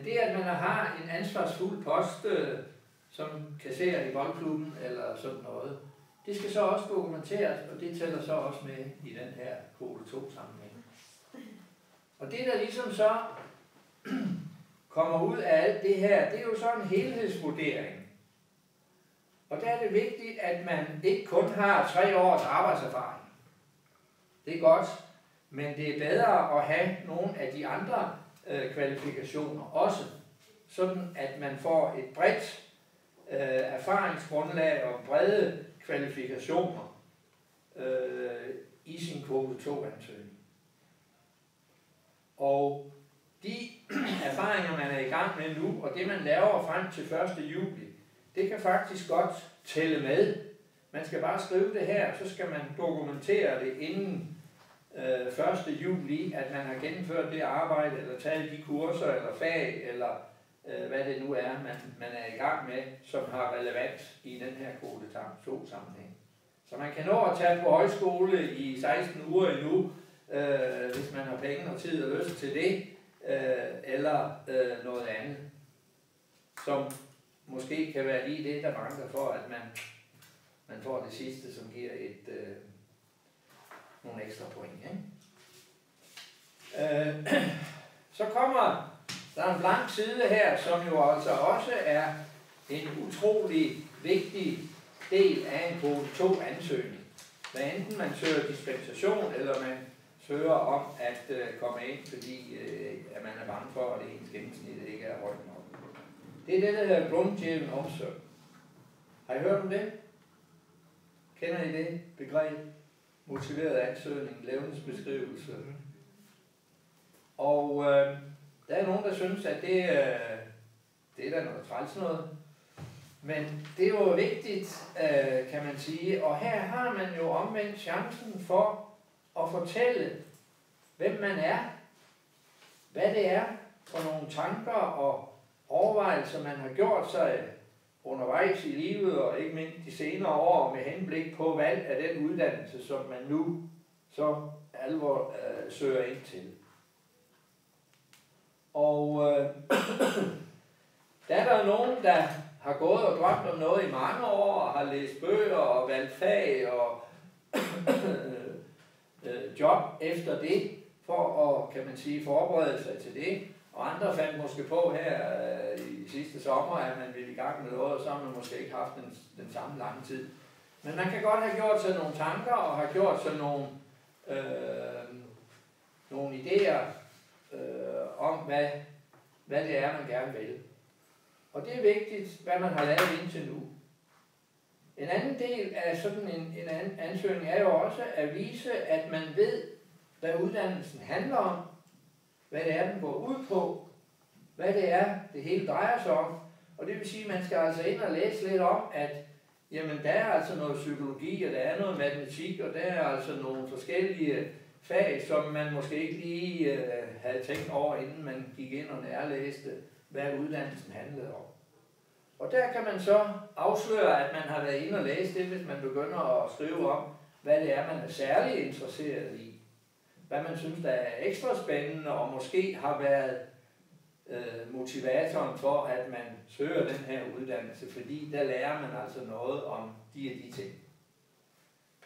det, at man har en ansvarsfuld post, som kasserer i boldklubben eller sådan noget, det skal så også dokumenteres, og det tæller så også med i den her kvote 2-sammenhæng. Og det, der ligesom så kommer ud af alt det her, det er jo så en helhedsvurdering. Og der er det vigtigt, at man ikke kun har 3 års arbejdserfaring. Det er godt, men det er bedre at have nogle af de andre kvalifikationer også, sådan at man får et bredt erfaringsgrundlag og brede kvalifikationer i sin kvote 2-ansøgning. Og de erfaringer, man er i gang med nu, og det man laver frem til 1. juli, det kan faktisk godt tælle med. Man skal bare skrive det her, så skal man dokumentere det inden 1. juli, at man har gennemført det arbejde, eller taget de kurser, eller fag, eller hvad det nu er, man er i gang med, som har relevans i den her kvote 2-sammenhæng. Så man kan nå at tage på højskole i 16 uger endnu, hvis man har penge og tid og lyst til det, eller noget andet, som måske kan være lige det, der mangler for, at man får det sidste, som giver nogle ekstra point. Ikke? Så kommer der en blank side her, som jo altså også er en utrolig vigtig del af en kvote 2-ansøgning. Hvad enten man søger dispensation, eller man søger om at komme ind, fordi at man er bange for, at ens gennemsnit ikke er højt nok. Det er det, der hedder grundgiven omsorg. Har I hørt om det? Kender I det begreb? Motiveret ansøgning, levnedsbeskrivelse. Og der er nogen, der synes, at det er da noget træls noget. Men det er jo vigtigt, kan man sige. Og her har man jo omvendt chancen for at fortælle, hvem man er, hvad det er for nogle tanker og overvejelser, man har gjort sig undervejs i livet, og ikke mindst de senere år med henblik på valg af den uddannelse, som man nu så alvor søger ind til. Og der er der nogen, der har gået og drømt om noget i mange år, og har læst bøger og valgt fag og job efter det, for at, kan man sige, forberede sig til det. Og andre fandt måske på her i sidste sommer, at man ville i gang med noget, og så har man måske ikke haft den samme lange tid Men man kan godt have gjort sig nogle tanker og have gjort sig nogle idéer om, hvad det er, man gerne vil. Og det er vigtigt, hvad man har lavet indtil nu. En anden del af sådan en ansøgning er jo også at vise, at man ved, hvad uddannelsen handler om, hvad det er, den går ud på, hvad det er, det hele drejer sig om. Og det vil sige, at man skal altså ind og læse lidt om, at jamen, der er altså noget psykologi, og der er noget matematik, og der er altså nogle forskellige fag, som man måske ikke lige havde tænkt over, inden man gik ind og nærlæste, hvad uddannelsen handlede om. Og der kan man så afsløre, at man har været inde og læse det, hvis man begynder at skrive om, hvad det er, man er særlig interesseret i. Hvad man synes, der er ekstra spændende, og måske har været motivatoren for, at man søger den her uddannelse, fordi der lærer man altså noget om de og de ting.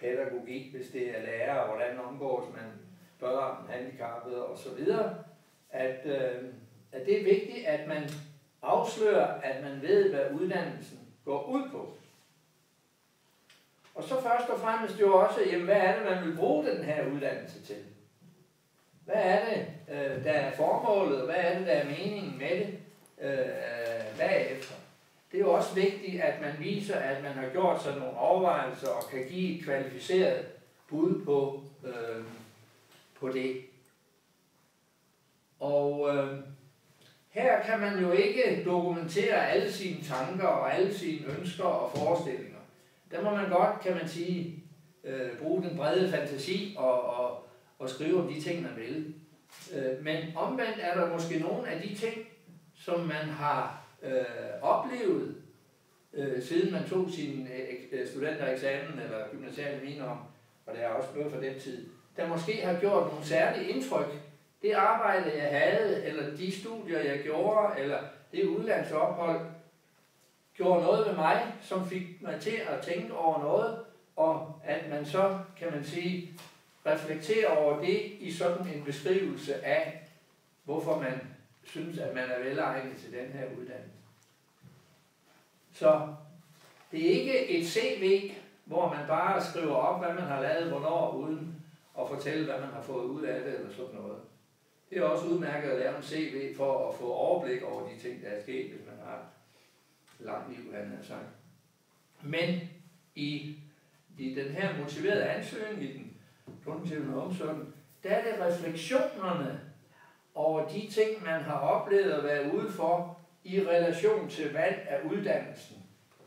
Pædagogik, hvis det er lærer, hvordan omgås man børn, handicappede osv. At det er vigtigt, at man afslører, at man ved, hvad uddannelsen går ud på. Og så først og fremmest jo også, jamen, hvad er det, man vil bruge den her uddannelse til? Hvad er det, der er formålet? Hvad er det, der er meningen med det bagefter? Det er jo også vigtigt, at man viser, at man har gjort sig nogle overvejelser og kan give et kvalificeret bud på det. Og her kan man jo ikke dokumentere alle sine tanker og alle sine ønsker og forestillinger. Der må man godt, kan man sige, bruge den brede fantasi og skrive om de ting, man vil. Men omvendt er der måske nogle af de ting, som man har oplevet, siden man tog sin studentereksamen eller gymnasiale minimum, og der er også noget fra den tid, der måske har gjort nogle særlige indtryk. Det arbejde, jeg havde, eller de studier, jeg gjorde, eller det udlandsophold, gjorde noget ved mig, som fik mig til at tænke over noget, og at man så, kan man sige, reflekterer over det i sådan en beskrivelse af, hvorfor man synes, at man er velegnet til den her uddannelse. Så det er ikke et CV, hvor man bare skriver op, hvad man har lavet, hvornår, uden at fortælle, hvad man har fået ud af det, eller sådan noget. Det er også udmærket at lave en CV for at få overblik over de ting, der er sket, hvis man har et langt liv, han har sagt. Men i den her motiverede ansøgning, i den kognitive omsorgen, der er det refleksionerne over de ting, man har oplevet at være ude for i relation til valg af uddannelsen,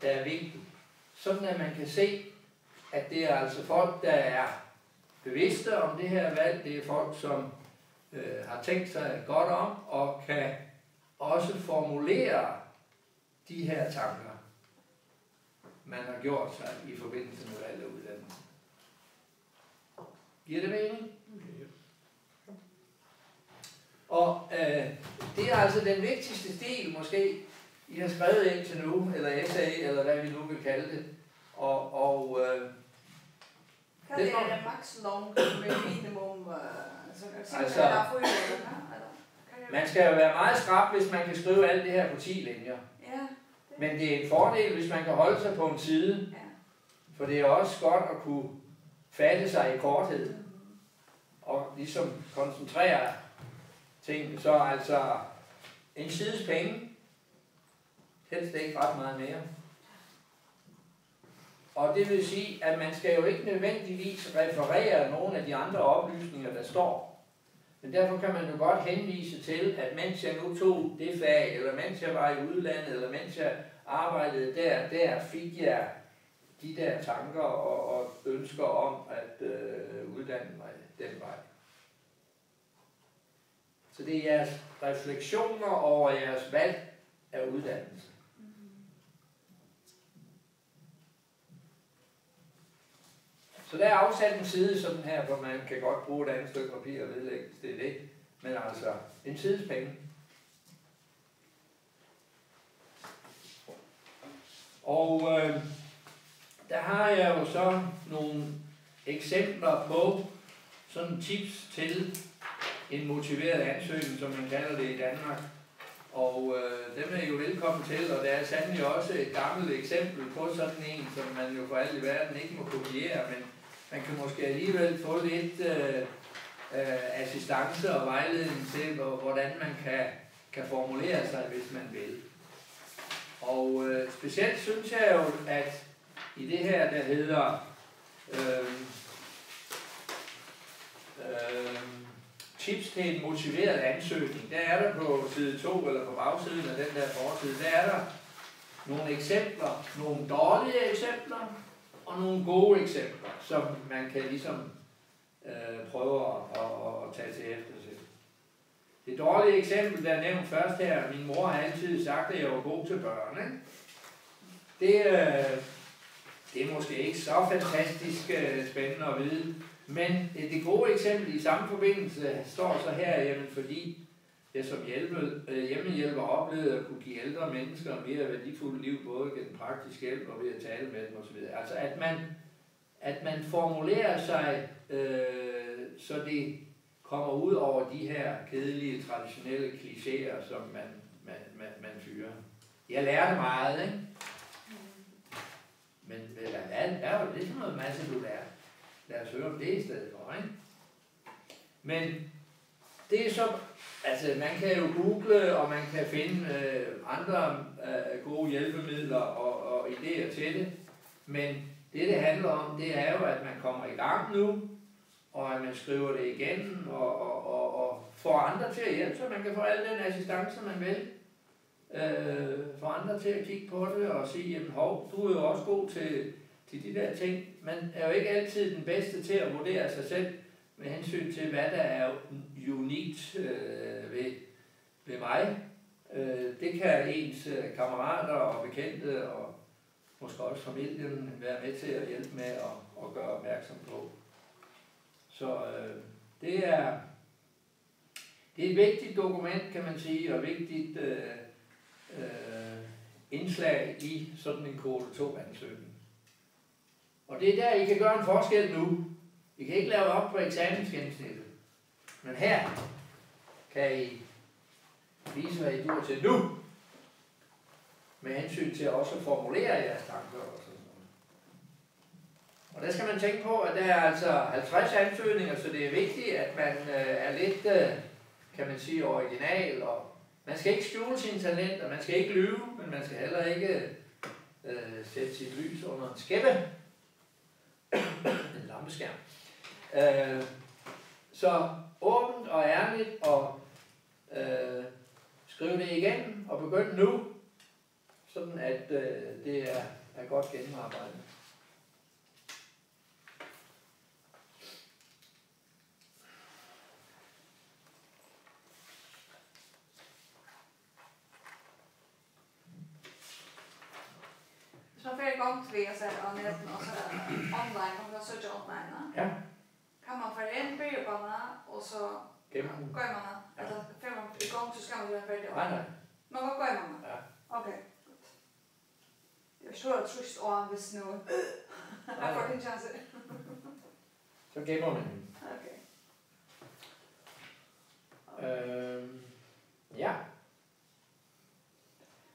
der er vigtigt. Sådan at man kan se, at det er altså folk, der er bevidste om det her valg. Det er folk, som har tænkt sig godt om og kan også formulere de her tanker, man har gjort sig i forbindelse med valg af uddannelse. Giver det mening? Og det er altså den vigtigste del, måske, I har skrevet indtil nu, eller essay, eller hvad vi nu vil kalde det. Hvad er det max long med minimum? Altså, man skal jo være meget skrap, hvis man kan skrive alt det her på 10 linjer. Ja. Men det er en fordel, hvis man kan holde sig på en side. Ja. For det er også godt at kunne fatte sig i korthed. Og ligesom koncentrere ting. Så altså en sides penge. Helst ikke ret meget mere. Og det vil sige, at man skal jo ikke nødvendigvis referere nogle af de andre oplysninger, der står. Men derfor kan man jo godt henvise til, at mens jeg nu tog det fag, eller mens jeg var i udlandet, eller mens jeg arbejdede der fik jeg de der tanker og ønsker om at uddanne mig den vej. Så det er jeres refleksioner over jeres valg af uddannelse. Så der er afsat en side sådan her, hvor man kan godt bruge et andet stykke papir og vedlægge, det er det. Men altså, en sides penge. Og der har jeg jo så nogle eksempler på sådan tips til en motiveret ansøgning, som man kalder det i Danmark. Og dem er I jo velkommen til, og der er sandelig også et gammelt eksempel på sådan en, som man jo for alt i verden ikke må kopiere, men man kan måske alligevel få lidt assistance og vejledning til, hvordan man kan formulere sig, hvis man vil. Og specielt synes jeg jo, at i det her, der hedder tips til en motiveret ansøgning, der er der på side 2 eller på bagsiden af den der forside, der er der nogle eksempler, nogle dårlige eksempler og nogle gode eksempler, som man kan ligesom prøve at tage til eftersyn. Det dårlige eksempel, der er nævnt først her, min mor har altid sagt, at jeg var god til børn. Ikke? Det er måske ikke så fantastisk spændende at vide, men det gode eksempel i samme forbindelse står så her, jamen, fordi jeg som hjemmehjælper oplevede at kunne give ældre mennesker mere værdifuldt liv, både gennem praktisk hjælp og ved at tale med dem osv. Altså at man formulerer sig, så det kommer ud over de her kedelige, traditionelle klichéer, som man fyrer. Jeg lærte meget, ikke? Men hvad er jo det sådan noget masse, du lærer? Lad os høre om det i stedet for, ikke? Men det er så, altså man kan jo google, og man kan finde andre gode hjælpemidler og idéer til det. Men det handler om, det er jo, at man kommer i gang nu, og at man skriver det igen, og får andre til at hjælpe, så man kan få al den assistance, man vil. Få andre til at kigge på det og sige, jamen hov, du er jo også god til de der ting. Man er jo ikke altid den bedste til at vurdere sig selv med hensyn til, hvad der er unikt ved mig. Det kan ens kammerater og bekendte og måske også familien være med til at hjælpe med at gøre opmærksom på. Så det er et vigtigt dokument, kan man sige, og et vigtigt indslag i sådan en kvote 2-ansøgning. Og det er der, I kan gøre en forskel nu. I kan ikke lave op på eksamensgennemsnittet. Men her kan I vise, hvad I duer til nu. Med hensyn til også at formulere jeres tanker og sådan noget. Og der skal man tænke på, at der er altså 50 ansøgninger, så det er vigtigt, at man er lidt, kan man sige, original. Og man skal ikke skjule sine talenter, man skal ikke lyve, men man skal heller ikke sætte sit lys under en skæppe. En lampeskærm. Så åbent og ærligt og skriv det igen og begynd nu, sådan at det er godt gennemarbejdet. Hvis man får igång til at sætte og netten og så online, man kan søge online. Ja. Kan man få en byrje på den, og så går man, altså får man igång, så skal man gøre færdig. Nej. Men hvad gør man? Ja. Okay, godt. Jeg tror at trist over, hvis nu jeg får en chance. Så gemmer man den. Okay. Ja.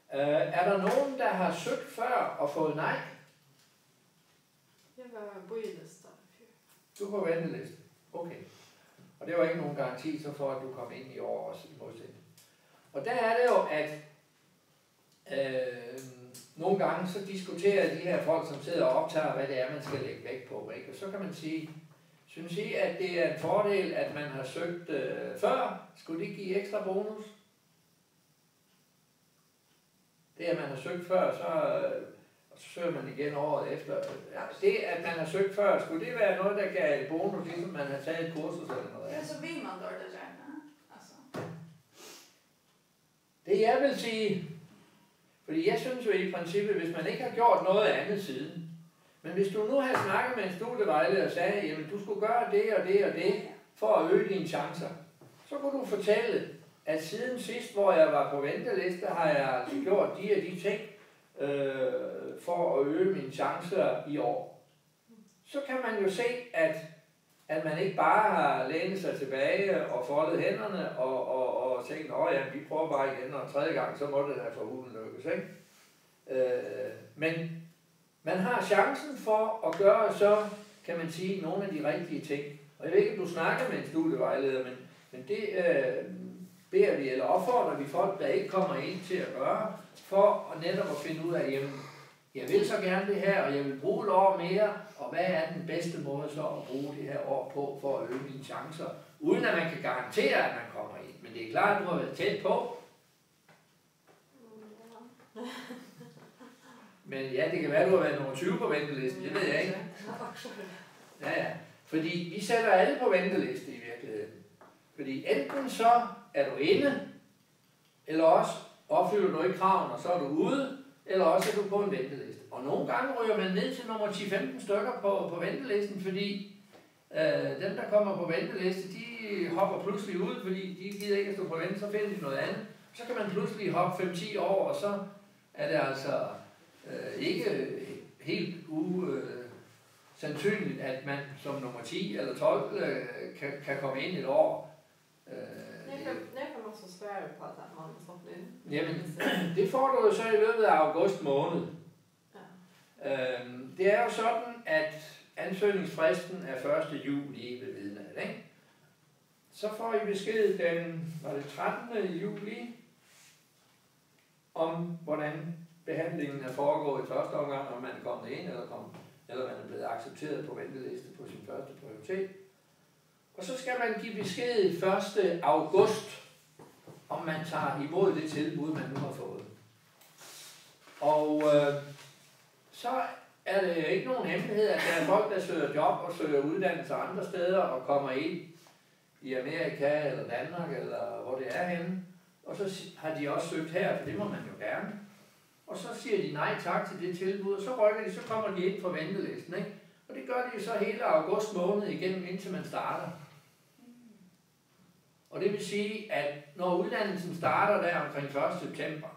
Er der nogen, der har søgt før og fået nej? Jeg var på ventelista. Du er på venteliste. Okay. Og det var ikke nogen garanti så for, at du kom ind i år også i modsætning. Og der er det jo, at nogle gange så diskuterer de her folk, som sidder og optager, hvad det er, man skal lægge vægt på. Ikke? Og så kan man sige, synes I, at det er en fordel, at man har søgt før? Skulle det give ekstra bonus? Det, at man har søgt før, så søger man igen året efter. Det, at man har søgt før, skulle det være noget, der gav et bonus, ligesom man har taget et kursus eller noget? Ja, så vil man dog det gerne. Altså. Det jeg vil sige, fordi jeg synes jo i princippet, hvis man ikke har gjort noget andet siden, men hvis du nu har snakket med en studievejleder og sagde, jamen du skulle gøre det og det og det, for at øge dine chancer, så kunne du fortælle, at siden sidst, hvor jeg var på venteliste, har jeg gjort de og de ting, for at øge mine chancer i år. Så kan man jo se, at at man ikke bare har lænet sig tilbage og foldet hænderne og tænkt, ja, vi prøver bare igen, og tredje gang, så må det da for hulen lykkes, ikke? Men man har chancen for at gøre så, kan man sige, nogle af de rigtige ting. Og jeg ved ikke, om du snakker med en studievejleder, men det beder vi, eller opfordrer vi folk, der ikke kommer ind til at gøre, for at netop at finde ud af, jamen, jeg vil så gerne det her, og jeg vil bruge et år mere, og hvad er den bedste måde så at bruge det her år på, for at øge mine chancer, uden at man kan garantere, at man kommer ind. Men det er klart, at du har været tæt på. Men ja, det kan være, at du har været nummer 20 på ventelisten, det ved jeg ikke. Ja, fordi vi sætter alle på venteliste i virkeligheden. Fordi enten så er du inde, eller også opfylder du ikke kravene, og så er du ude, eller også er du på en venteliste. Og nogle gange ryger man ned til nummer 10-15 stykker på ventelisten, fordi dem, der kommer på venteliste, de hopper pludselig ud, fordi de gider ikke at stå på vente, så finder de noget andet. Så kan man pludselig hoppe 5-10 år, og så er det altså ikke helt sandsynligt, at man som nummer 10 eller 12 kan komme ind et år. När kan man så svära på att man får in? Jamen, det får du jo så i løbet af august måned. Ja. Det er jo sådan, at ansøgningsfristen er 1. juli ved vidnet, ikke? Så får I besked den, var det 13. juli, om hvordan behandlingen er foregået i første omgang, om man er kommet ind eller man er blevet accepteret på venteliste på sin første prioritet. Og så skal man give besked 1. august, om man tager imod det tilbud, man nu har fået. Og så er det ikke nogen hemmelighed, at der er folk, der søger job og søger uddannelse andre steder og kommer ind i Amerika eller Danmark eller hvor det er henne. Og så har de også søgt her, for det må man jo gerne. Og så siger de nej tak til det tilbud, og så rykker de, så kommer de ind på ventelisten, ikke? Og det gør de så hele august måned igennem, indtil man starter. Og det vil sige, at når uddannelsen starter der omkring 1. september,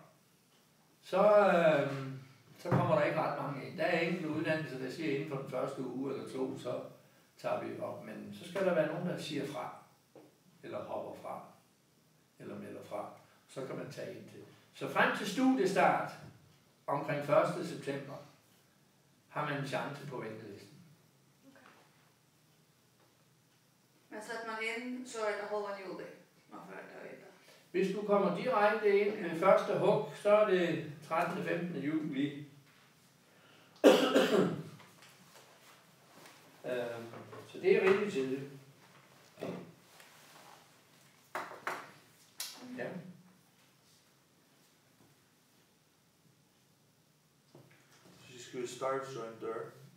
så kommer der ikke ret mange ind. Der er enkelte uddannelser, der siger inden for den første uge eller 2, så tager vi op. Men så skal der være nogen, der siger fra, eller hopper fra, eller melder fra. Så kan man tage ind til. Så frem til studiestart, omkring 1. september, har man en chance på ventelisten. Men sætter man ind, så er det halvan juli. Hvis du kommer direkte ind med første hug, så er det 13. 15. juli. Så det er rimelig tidligt. Ja. Så skal vi starte så en dør.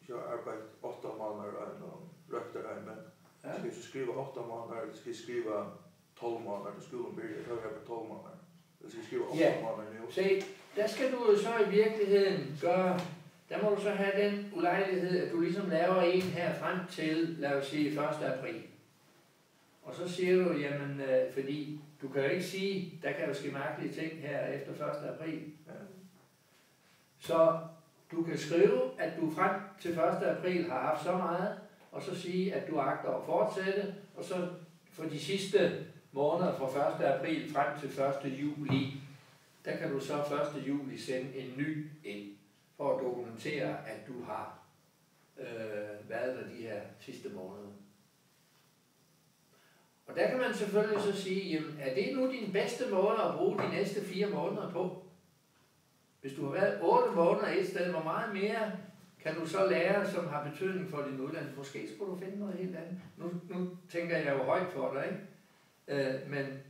Jeg har arbejdet 8 måneder af en røgterheimen. Ja. Skal vi skrive 8 måneder, eller skal vi skrive 12 måneder, der skolen bliver, jeg har arbejdet 12 måneder. Eller skal vi skrive 8 måneder nu? Se, der skal du jo så i virkeligheden gøre, der må du så have den ulejlighed, at du ligesom laver en her frem til, lad os sige, 1. april. Og så siger du, jamen, fordi du kan jo ikke sige, der kan jo ske mærkelige ting her efter 1. april. Ja. Så du kan skrive, at du frem til 1. april har haft så meget, og så sige, at du agter at fortsætte, og så for de sidste måneder fra 1. april frem til 1. juli, der kan du så 1. juli sende en ny ind, for at dokumentere, at du har været der de her sidste måneder. Og der kan man selvfølgelig så sige, jamen, er det nu din bedste måde at bruge de næste 4 måneder på? Hvis du har været 8 måneder et sted, hvor meget mere kan du så lære, som har betydning for din uddannelse? Måske skulle du finde noget helt andet. Nu tænker jeg jo højt for dig, ikke? Men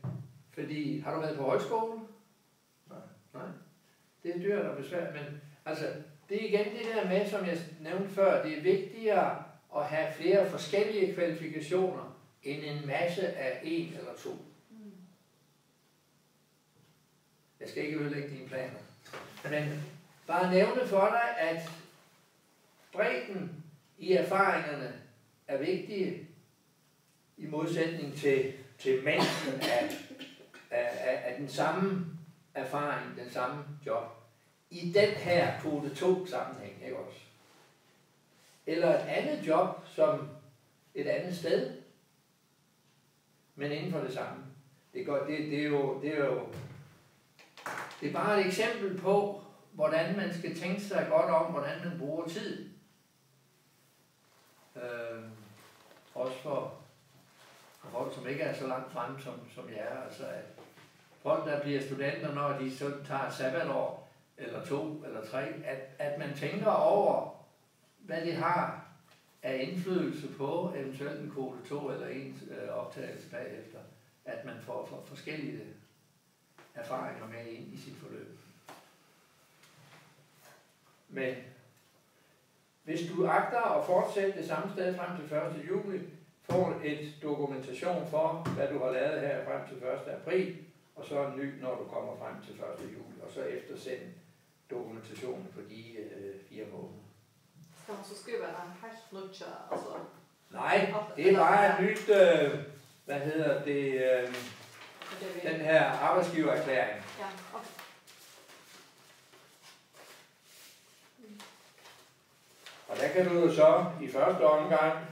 fordi, har du været på højskole? Nej. Det er dyrt og besvært, men altså, det er igen det der med, som jeg nævnte før, det er vigtigere at have flere forskellige kvalifikationer, end en masse af 1 eller 2. Jeg skal ikke ødelægge dine planer. Men bare nævne for dig, at bredden i erfaringerne er vigtige, i modsætning til mængden af den samme erfaring, den samme job, i den her kvote 2 sammenhæng, ikke også? Eller et andet job, som et andet sted, men inden for det samme. Det er bare et eksempel på, hvordan man skal tænke sig godt om, hvordan man bruger tid. Også for folk, som ikke er så langt fremme som jeg er. Altså, at folk, der bliver studenter, når de så tager et sabbatår, eller 2 eller 3, at man tænker over, hvad det har af indflydelse på eventuelt en kvote 2 eller en optagelse bagefter. At man får forskellige erfaringer med ind i sit forløb. Men hvis du agter at fortsætte det samme sted frem til 1. juli, får et dokumentation for, hvad du har lavet her frem til 1. april, og så en ny, når du kommer frem til 1. juli, og så eftersende dokumentationen for de 4 måneder. Skal man så skrive en helt nutja, altså? Nej, det er bare et nyt, den her arbejdsgivererklæring. Ja, okay. Og der kan du jo så i første omgang,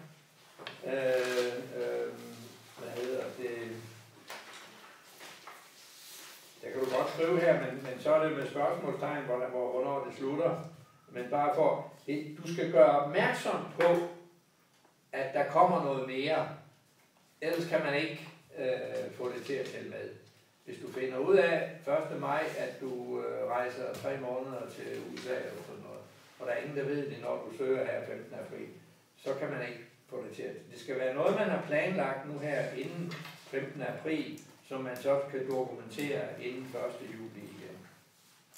der kan du godt skrive her, men så er det med spørgsmålstegn, hvornår det slutter. Men bare for, du skal gøre opmærksom på, at der kommer noget mere. Ellers kan man ikke få det til at tælle med. Hvis du finder ud af 1. maj, at du rejser 3 måneder til USA eller sådan noget, og der er ingen, der ved det, når du søger her 15. april, så kan man ikke få det til at. Det skal være noget, man har planlagt nu her inden 15. april, som man så kan dokumentere inden 1. juli igen.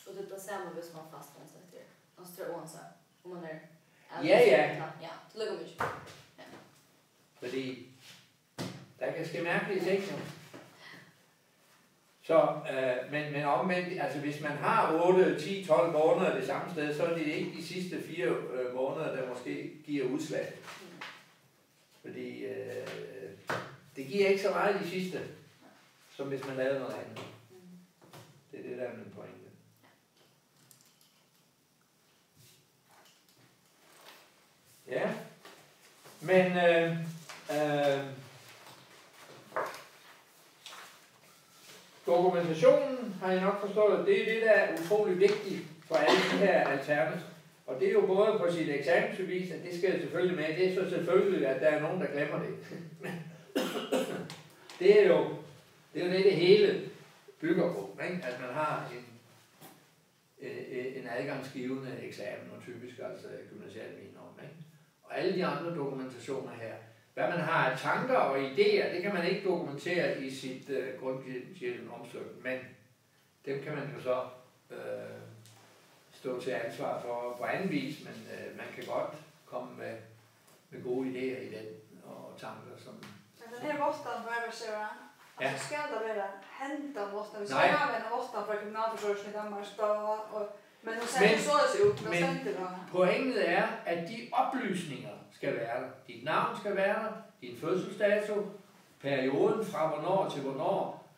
Og det er det samme, hvis man fastansætter. Og så uansett, om man er... Ja. Ja, det ligger mye. Ja. Fordi der kan ske mærkelige ting. Så, men omvendt, altså hvis man har 8, 10, 12 måneder det samme sted, så er det ikke de sidste 4 måneder, der måske giver udslag. Fordi det giver ikke så meget de sidste, som hvis man lavede noget andet. Det er det, der er min pointe. Ja, men dokumentationen har jeg nok forstået, det er det, der er utrolig vigtigt for alle de her alternativer. Og det er jo både på sit eksamensbevis, at det skal selvfølgelig med. Det er så selvfølgelig, at der er nogen, der glemmer det. Det er jo det hele bygger på, ikke? At man har en adgangsgivende eksamen, og typisk altså gymnasialt minimum, ikke? Og alle de andre dokumentationer her. Hvad man har af tanker og idéer, det kan man ikke dokumentere i sit grundgivende omsøgning, men dem kan man jo så stå til ansvar for på anden vis, men man kan godt komme med gode idéer i den og tanker, som... Men den her måten for arbeidsgivere, altså skal der være hente måten, hvis Nej. jeg har en måten fra kriminalforsorgen i Danmark, men nu ser det så ud, hvad sendte det var? Pointet er, at de oplysninger skal være der. Dit navn skal være der, din fødselsdato, perioden fra hvornår til hvornår,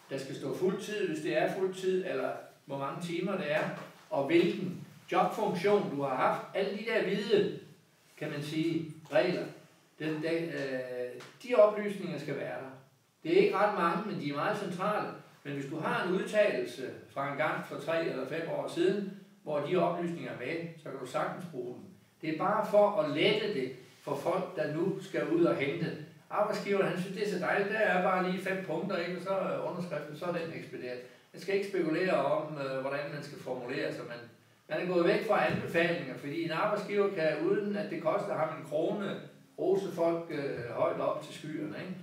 der skal stå fuldtid, hvis det er fuldtid, eller hvor mange timer det er, og hvilken jobfunktion du har haft. Alle de der hvide, kan man sige, regler, de oplysninger skal være der. Det er ikke ret mange, men de er meget centrale. Men hvis du har en udtalelse fra en gang for 3 eller 5 år siden, hvor de oplysninger er med, så kan du sagtens bruge dem. Det er bare for at lette det for folk, der nu skal ud og hente. Arbejdsgiveren, han synes, det er så dejligt. Der er bare lige 5 punkter, ikke? Og så underskriften, så er den ekspederet. Jeg skal ikke spekulere om, hvordan man skal formulere sig, men man er gået væk fra anbefalinger, fordi en arbejdsgiver kan, uden at det koster ham en krone, rose folk højt op til skyerne, ikke?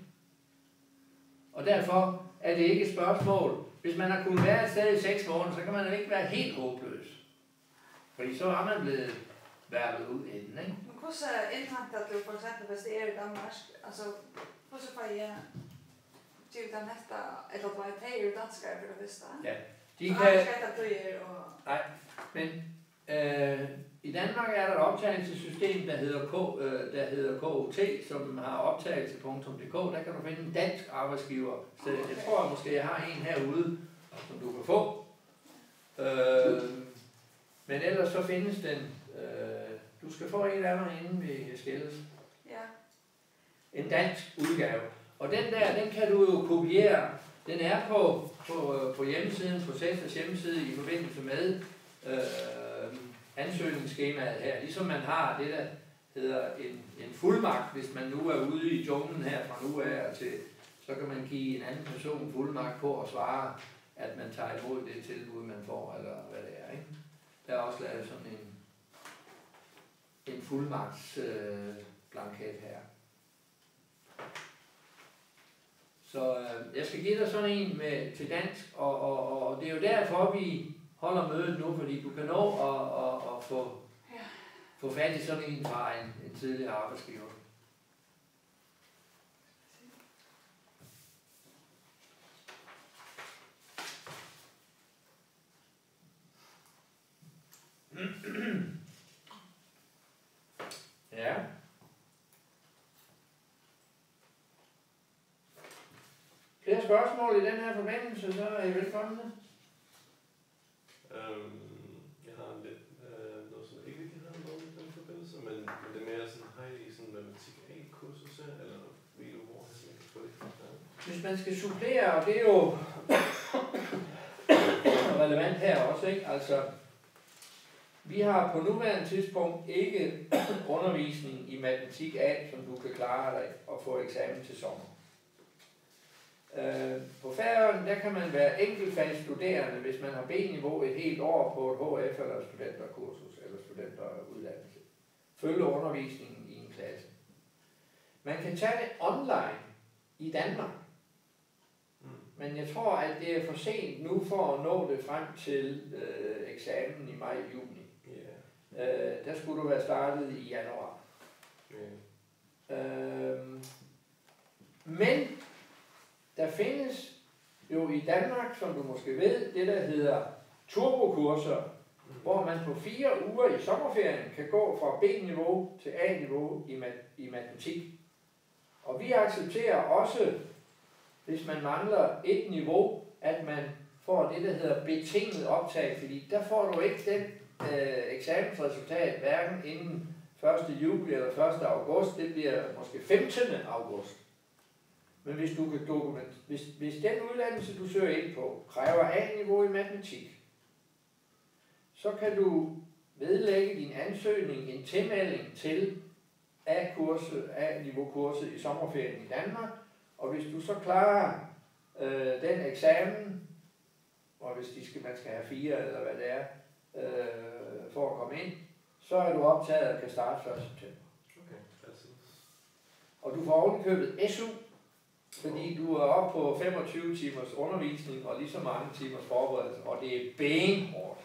Og derfor er det ikke et spørgsmål. Hvis man har kunnet være et sted i 6 måneder, så kan man jo ikke være helt håbløs. Fordi så er man blevet værvet ud inden, ikke? Men hvordan indhenter du for eksempel, hvis det er i Danmark, altså, hvordan får jeg til den næste, eller hvad er jo danskere for det vidste? Ja, de kan... Nej, men i Danmark er der et optagelsessystem, der hedder KOT, som har optagelse.dk. Der kan du finde en dansk arbejdsgiver. Så jeg tror at måske, jeg har en herude, som du kan få. Men ellers så findes den. Du skal få en af mig, inden vi skilles. Ja. en dansk udgave. Og den der, den kan du jo kopiere. Den er på hjemmesiden, på Cestas hjemmeside i forbindelse med ansøgningsskemaet her. Ligesom man har det, der hedder en fuldmagt, hvis man nu er ude i junglen her fra nu af og til, så kan man give en anden person fuldmagt på at svare, at man tager imod det tilbud, man får, eller hvad det er. Ikke? Der er også lavet sådan en fuldmagtsblanket her. Så jeg skal give dig sådan en til dansk, og det er jo derfor, vi holder mødet nu, fordi du kan nå at få fat i sådan en fra en tidligere arbejdsgiver. Ja. Flere spørgsmål i den her forbindelse, så er I velkomne. Jeg har lidt noget, som ikke rigtig har noget i den forbindelse, men det er mere sådan, har I sådan matematik A-kursus her, eller ved du, hvor jeg kan få det fra? Hvis man skal supplere, og det er jo relevant her også, ikke? Altså, vi har på nuværende tidspunkt ikke undervisning i matematik A, som du kan klare dig og få eksamen til sommer. På Færøerne, der kan man være enkeltfagsstuderende, hvis man har B-niveau et helt år på et HF eller studenterkursus eller studenteruddannelse. Følge undervisningen i en klasse. Man kan tage det online i Danmark, men jeg tror, at det er for sent nu for at nå det frem til eksamen i maj-juni. Yeah. Der skulle du være startet i januar. Yeah. Men der findes jo i Danmark, som du måske ved, det der hedder turbokurser, hvor man på 4 uger i sommerferien kan gå fra B-niveau til A-niveau i matematik. Og vi accepterer også, hvis man mangler et niveau, at man får det, der hedder betinget optag, fordi der får du ikke den eksamensresultat, hverken inden 1. juli eller 1. august, det bliver måske 15. august. Men hvis du kan hvis den uddannelse, du søger ind på, kræver A-niveau i matematik, så kan du vedlægge din ansøgning en tilmelding til A-niveau-kurset i sommerferien i Danmark, og hvis du så klarer den eksamen, og hvis man skal have 4 eller hvad det er, for at komme ind, så er du optaget og kan starte 1. september. Okay. Og du får ovenikøbet SU, fordi du er oppe på 25 timers undervisning og lige så mange timers forberedelse, og det er benhårdt.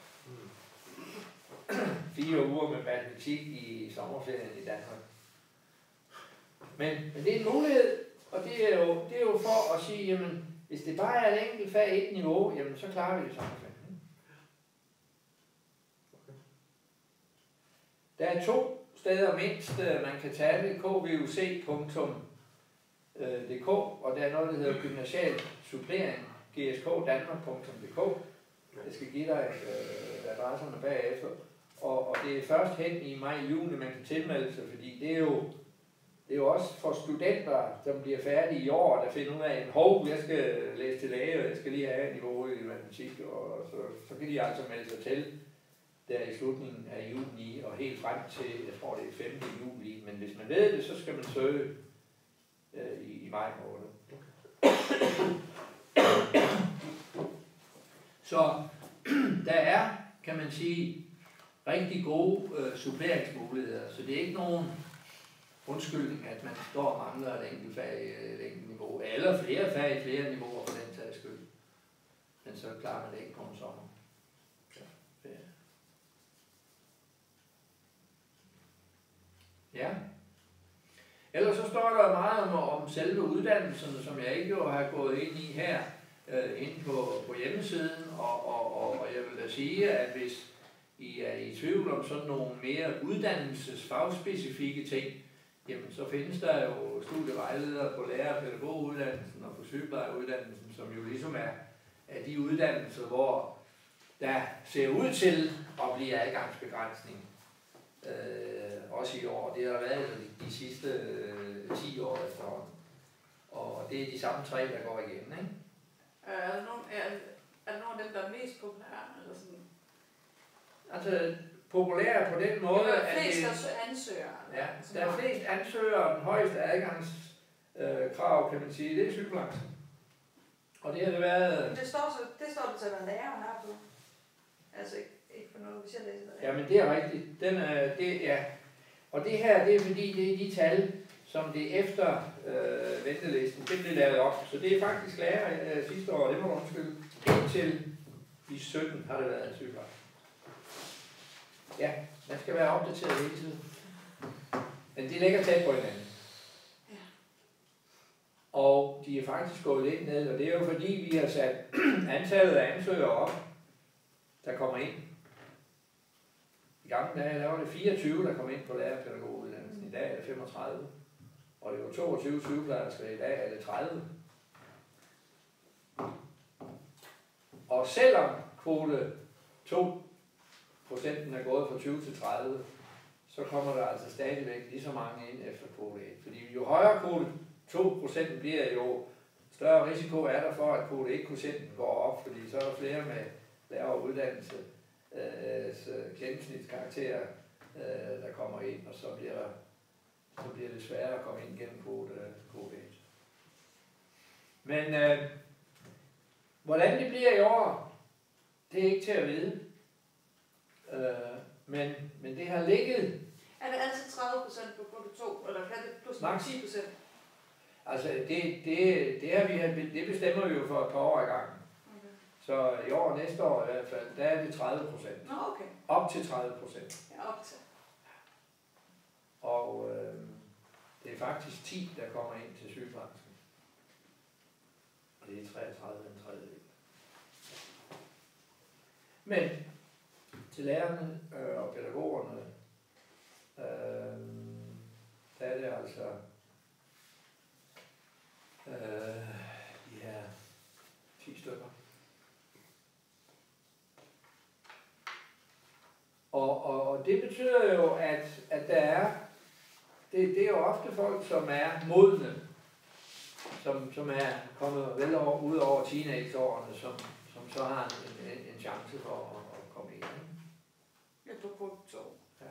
4 uger med matematik i sommerferien i Danmark. Men det er en mulighed, og det er jo for at sige, jamen, hvis det bare er et enkelt fag, et niveau, jamen, så klarer vi det sommerferien. Okay. Der er 2 steder mindst, man kan tage det, kvuc.dk, og der er noget, der hedder gymnasial supplering, gskdanmark.dk. Jeg skal give dig adresserne bagefter. Og det er først hen i maj-juni, man kan tilmelde sig, fordi det er jo også for studenter, som bliver færdige i år, der finder ud af, jeg skal læse til læge, og jeg skal lige have et niveau i matematik, og så kan de altså melde sig til der i slutningen af juni, og helt frem til, jeg tror det er 5. juli, men hvis man ved det, så skal man søge i maj måned. Så der er, kan man sige, rigtig gode suppleringsmuligheder, så det er ikke nogen undskyldning, at man står og mangler et enkelt fag, et enkelt niveau, eller flere fag, flere niveauer for den tages skyld. Men så klarer man det ikke på en sommer. Ja. Ellers så står der meget om selve uddannelserne, som jeg ikke jo har gået ind i her, inde på hjemmesiden, og jeg vil da sige, at hvis I er i tvivl om sådan nogle mere uddannelsesfagspecifikke ting, jamen så findes der jo studievejledere på lærer- og pædagoguddannelsen og på sygeplejereuddannelsen, som jo ligesom er de uddannelser, hvor der ser ud til at blive adgangsbegrænsning. også i år. Det har været de sidste 10 år efterhånden. Og det er de samme 3, der går igen, ikke? Er der nogle af dem, der er mest populære? Eller sådan? Altså, populære på den måde, der er flest ansøgere. Ja, der er flest ansøgere, og den højeste adgangskrav, kan man sige, det er sygeplejerske. Og det har det været... Det står det til at være lærer her på. Altså ikke på noget, hvis jeg læser det. Ja, men det er rigtigt. Ja. Og det her, det er fordi, det er de tal, som det efter ventelisten, det blev lavet op. Så det er faktisk lærer sidste år, det må du undskylde. Indtil i 17 har det været sygeplejerske. Ja, man skal være opdateret hele tiden. Men de ligger tæt på hinanden. Ja. Og de er faktisk gået lidt ned, og det er jo fordi, vi har sat antallet af ansøgere op, der kommer ind. I gamle dage, der var det 24, der kom ind på lærerpædagoguddannelsen. I dag er det 35. Og det var 22 sygeplejersker, i dag er det 30. Og selvom kvote 2% er gået fra 20 til 30, så kommer der altså stadigvæk lige så mange ind efter kvote 1. Fordi jo højere kvote 2% bliver, jo større risiko er der for, at kvote 1% går op, fordi så er der flere med lavere uddannelse, gennemsnitskarakterer, der kommer ind, og så bliver det sværere at komme ind gennem kvote 1. Men hvordan det bliver i år, det er ikke til at vide. Men det har ligget... Er det altid 30% på kvote 2, eller kan det plus 10%? Altså, det bestemmer vi jo for et par år i gangen. Okay. Så i år og næste år i hvert fald, der er det 30%. Nå, okay. Op til 30%. Ja, op til. Og det er faktisk 10, der kommer ind til sygeplejersken. Og det er 33 en tredjedel. Men til lærerne og pædagogerne, der er det altså de her 10 stykker. Og det betyder jo, at der er, det er jo ofte folk, som er modne, som er kommet vel ud over teenageårene, som så har en chance for at komme ind. Jeg tror på 2. Ja.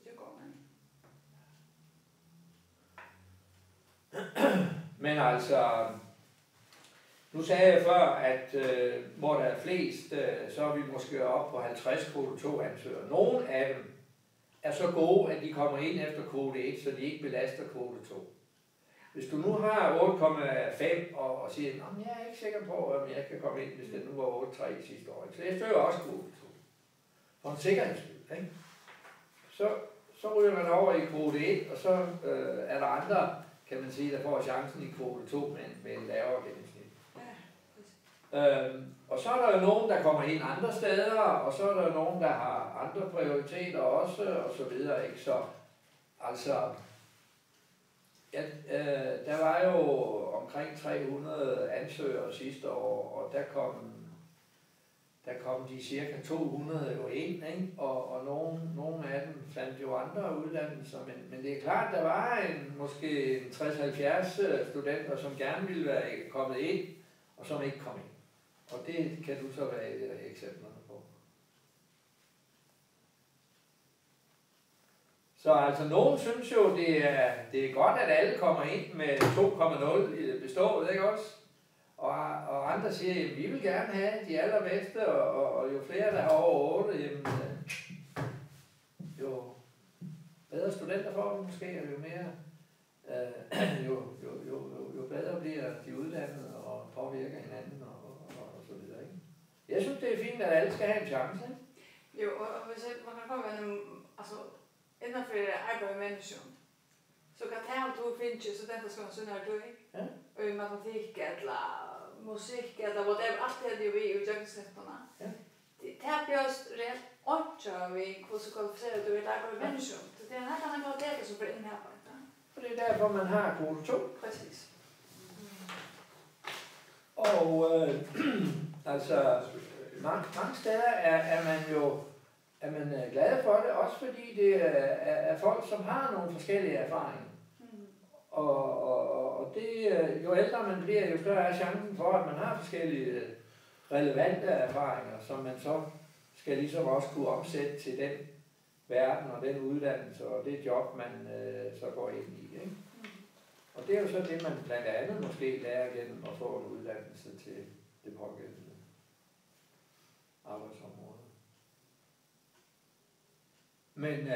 Det går man. Men altså, nu sagde jeg før, at hvor der er flest, så er vi måske op på 50 kvote 2 ansøgere. Nogle af dem er så gode, at de kommer ind efter kvote 1, så de ikke belaster kvote 2. Hvis du nu har 8,5 og siger, at jeg er ikke sikker på, om jeg kan komme ind, hvis det nu var 8,3 sidste år. Så jeg søger også kvote 2. For en sikkerheds skyld, ikke? Så ryger man over i kvote 1, og så er der andre, kan man sige, der får chancen i kvote 2 med en lavere gennemsnit. Og så er der jo nogen, der kommer ind andre steder, og så er der nogen, der har andre prioriteter også, og så videre, ikke? Så altså, ja, der var jo omkring 300 ansøgere sidste år, og der kom de cirka 200 jo ind, ikke? Og nogle af dem fandt jo andre uddannelser, men det er klart, der var måske 60-70 studenter, som gerne ville være kommet ind, og som ikke kom ind. Og det kan du så være et af eksemplerne på. Så altså, nogen synes jo, det er godt, at alle kommer ind med 2,0 bestået, ikke også? Og andre siger, at vi vil gerne have de allerbedste, og jo flere der har over 8, jamen, jo bedre studenter får vi måske, og jo mere, jo bedre bliver de uddannede og påvirker hinanden og så videre, ikke? Jeg synes, det er fint, at alle skal have en chance, ikke? Jo, og hvis man kan komme med altså, inden for arbejdsmændelsen, så kan du finde studenter, som er du ikke? Ja. Og i matematik, eller musik, eller whatever, alt det er jo i udgangspunkterne. Ja. Det her bliver også reelt åndtør ved, hvor så kvalificeret du er i arbejdsmændelsen. Så det er en helt anden kvalitet, som bliver indarbejdet. Og det er derfor, man har kvote 2. Præcis. Og altså, mange steder er man jo er man glad for det, også fordi det er folk, som har nogle forskellige erfaringer. Og det, jo ældre man bliver, jo større er chancen for, at man har forskellige relevante erfaringer, som man så skal ligesom også kunne omsætte til den verden og den uddannelse og det job, man så går ind i. Ikke? Og det er jo så det, man blandt andet måske lærer gennem at få en uddannelse til det pågældende arbejdsområde. Men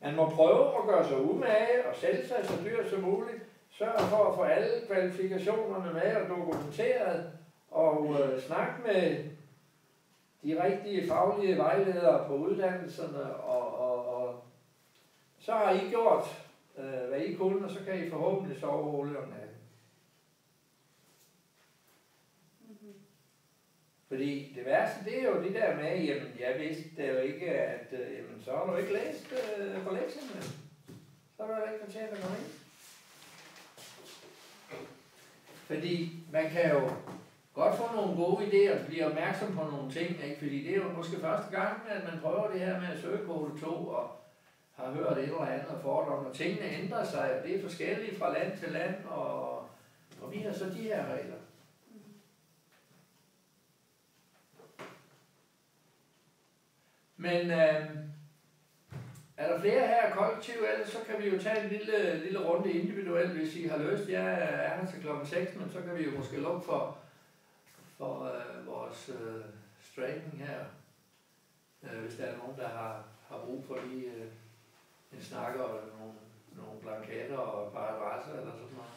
man må prøve at gøre sig umage og sælge sig så dyrt som muligt. Sørg for at få alle kvalifikationerne med og dokumenteret. Og snak med de rigtige faglige vejledere på uddannelserne. Og så har I gjort, hvad I kunne, og så kan I forhåbentlig sove roligt om natten. Fordi det værste, det er jo det der med, jamen jeg vidste jo ikke, at jamen, så har du ikke læst på lektionen. Så har du ikke fortjent at komme ind. Fordi man kan jo godt få nogle gode idéer og blive opmærksom på nogle ting, ikke? Fordi det er jo måske første gang, at man prøver det her med at søge kvote 2 og har hørt et eller andet fordom, og tingene ændrer sig, og det er forskelligt fra land til land, og vi har så de her regler. Men er der flere her kollektiv, ellers så kan vi jo tage en lille runde individuelt, hvis I har lyst. Jeg er her til klokken 6, men så kan vi jo måske lukke for vores straining her. Hvis der er nogen, der har brug for lige en snakker og nogle blanketter og et par adresser eller sådan noget.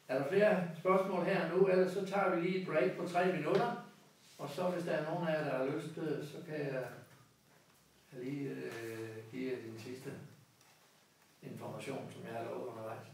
Er der flere spørgsmål her nu, ellers så tager vi lige et break på 3 minutter. Og så hvis der er nogen af jer, der har lyst, så kan jeg lige give jer den sidste information, som jeg har lovet undervejs.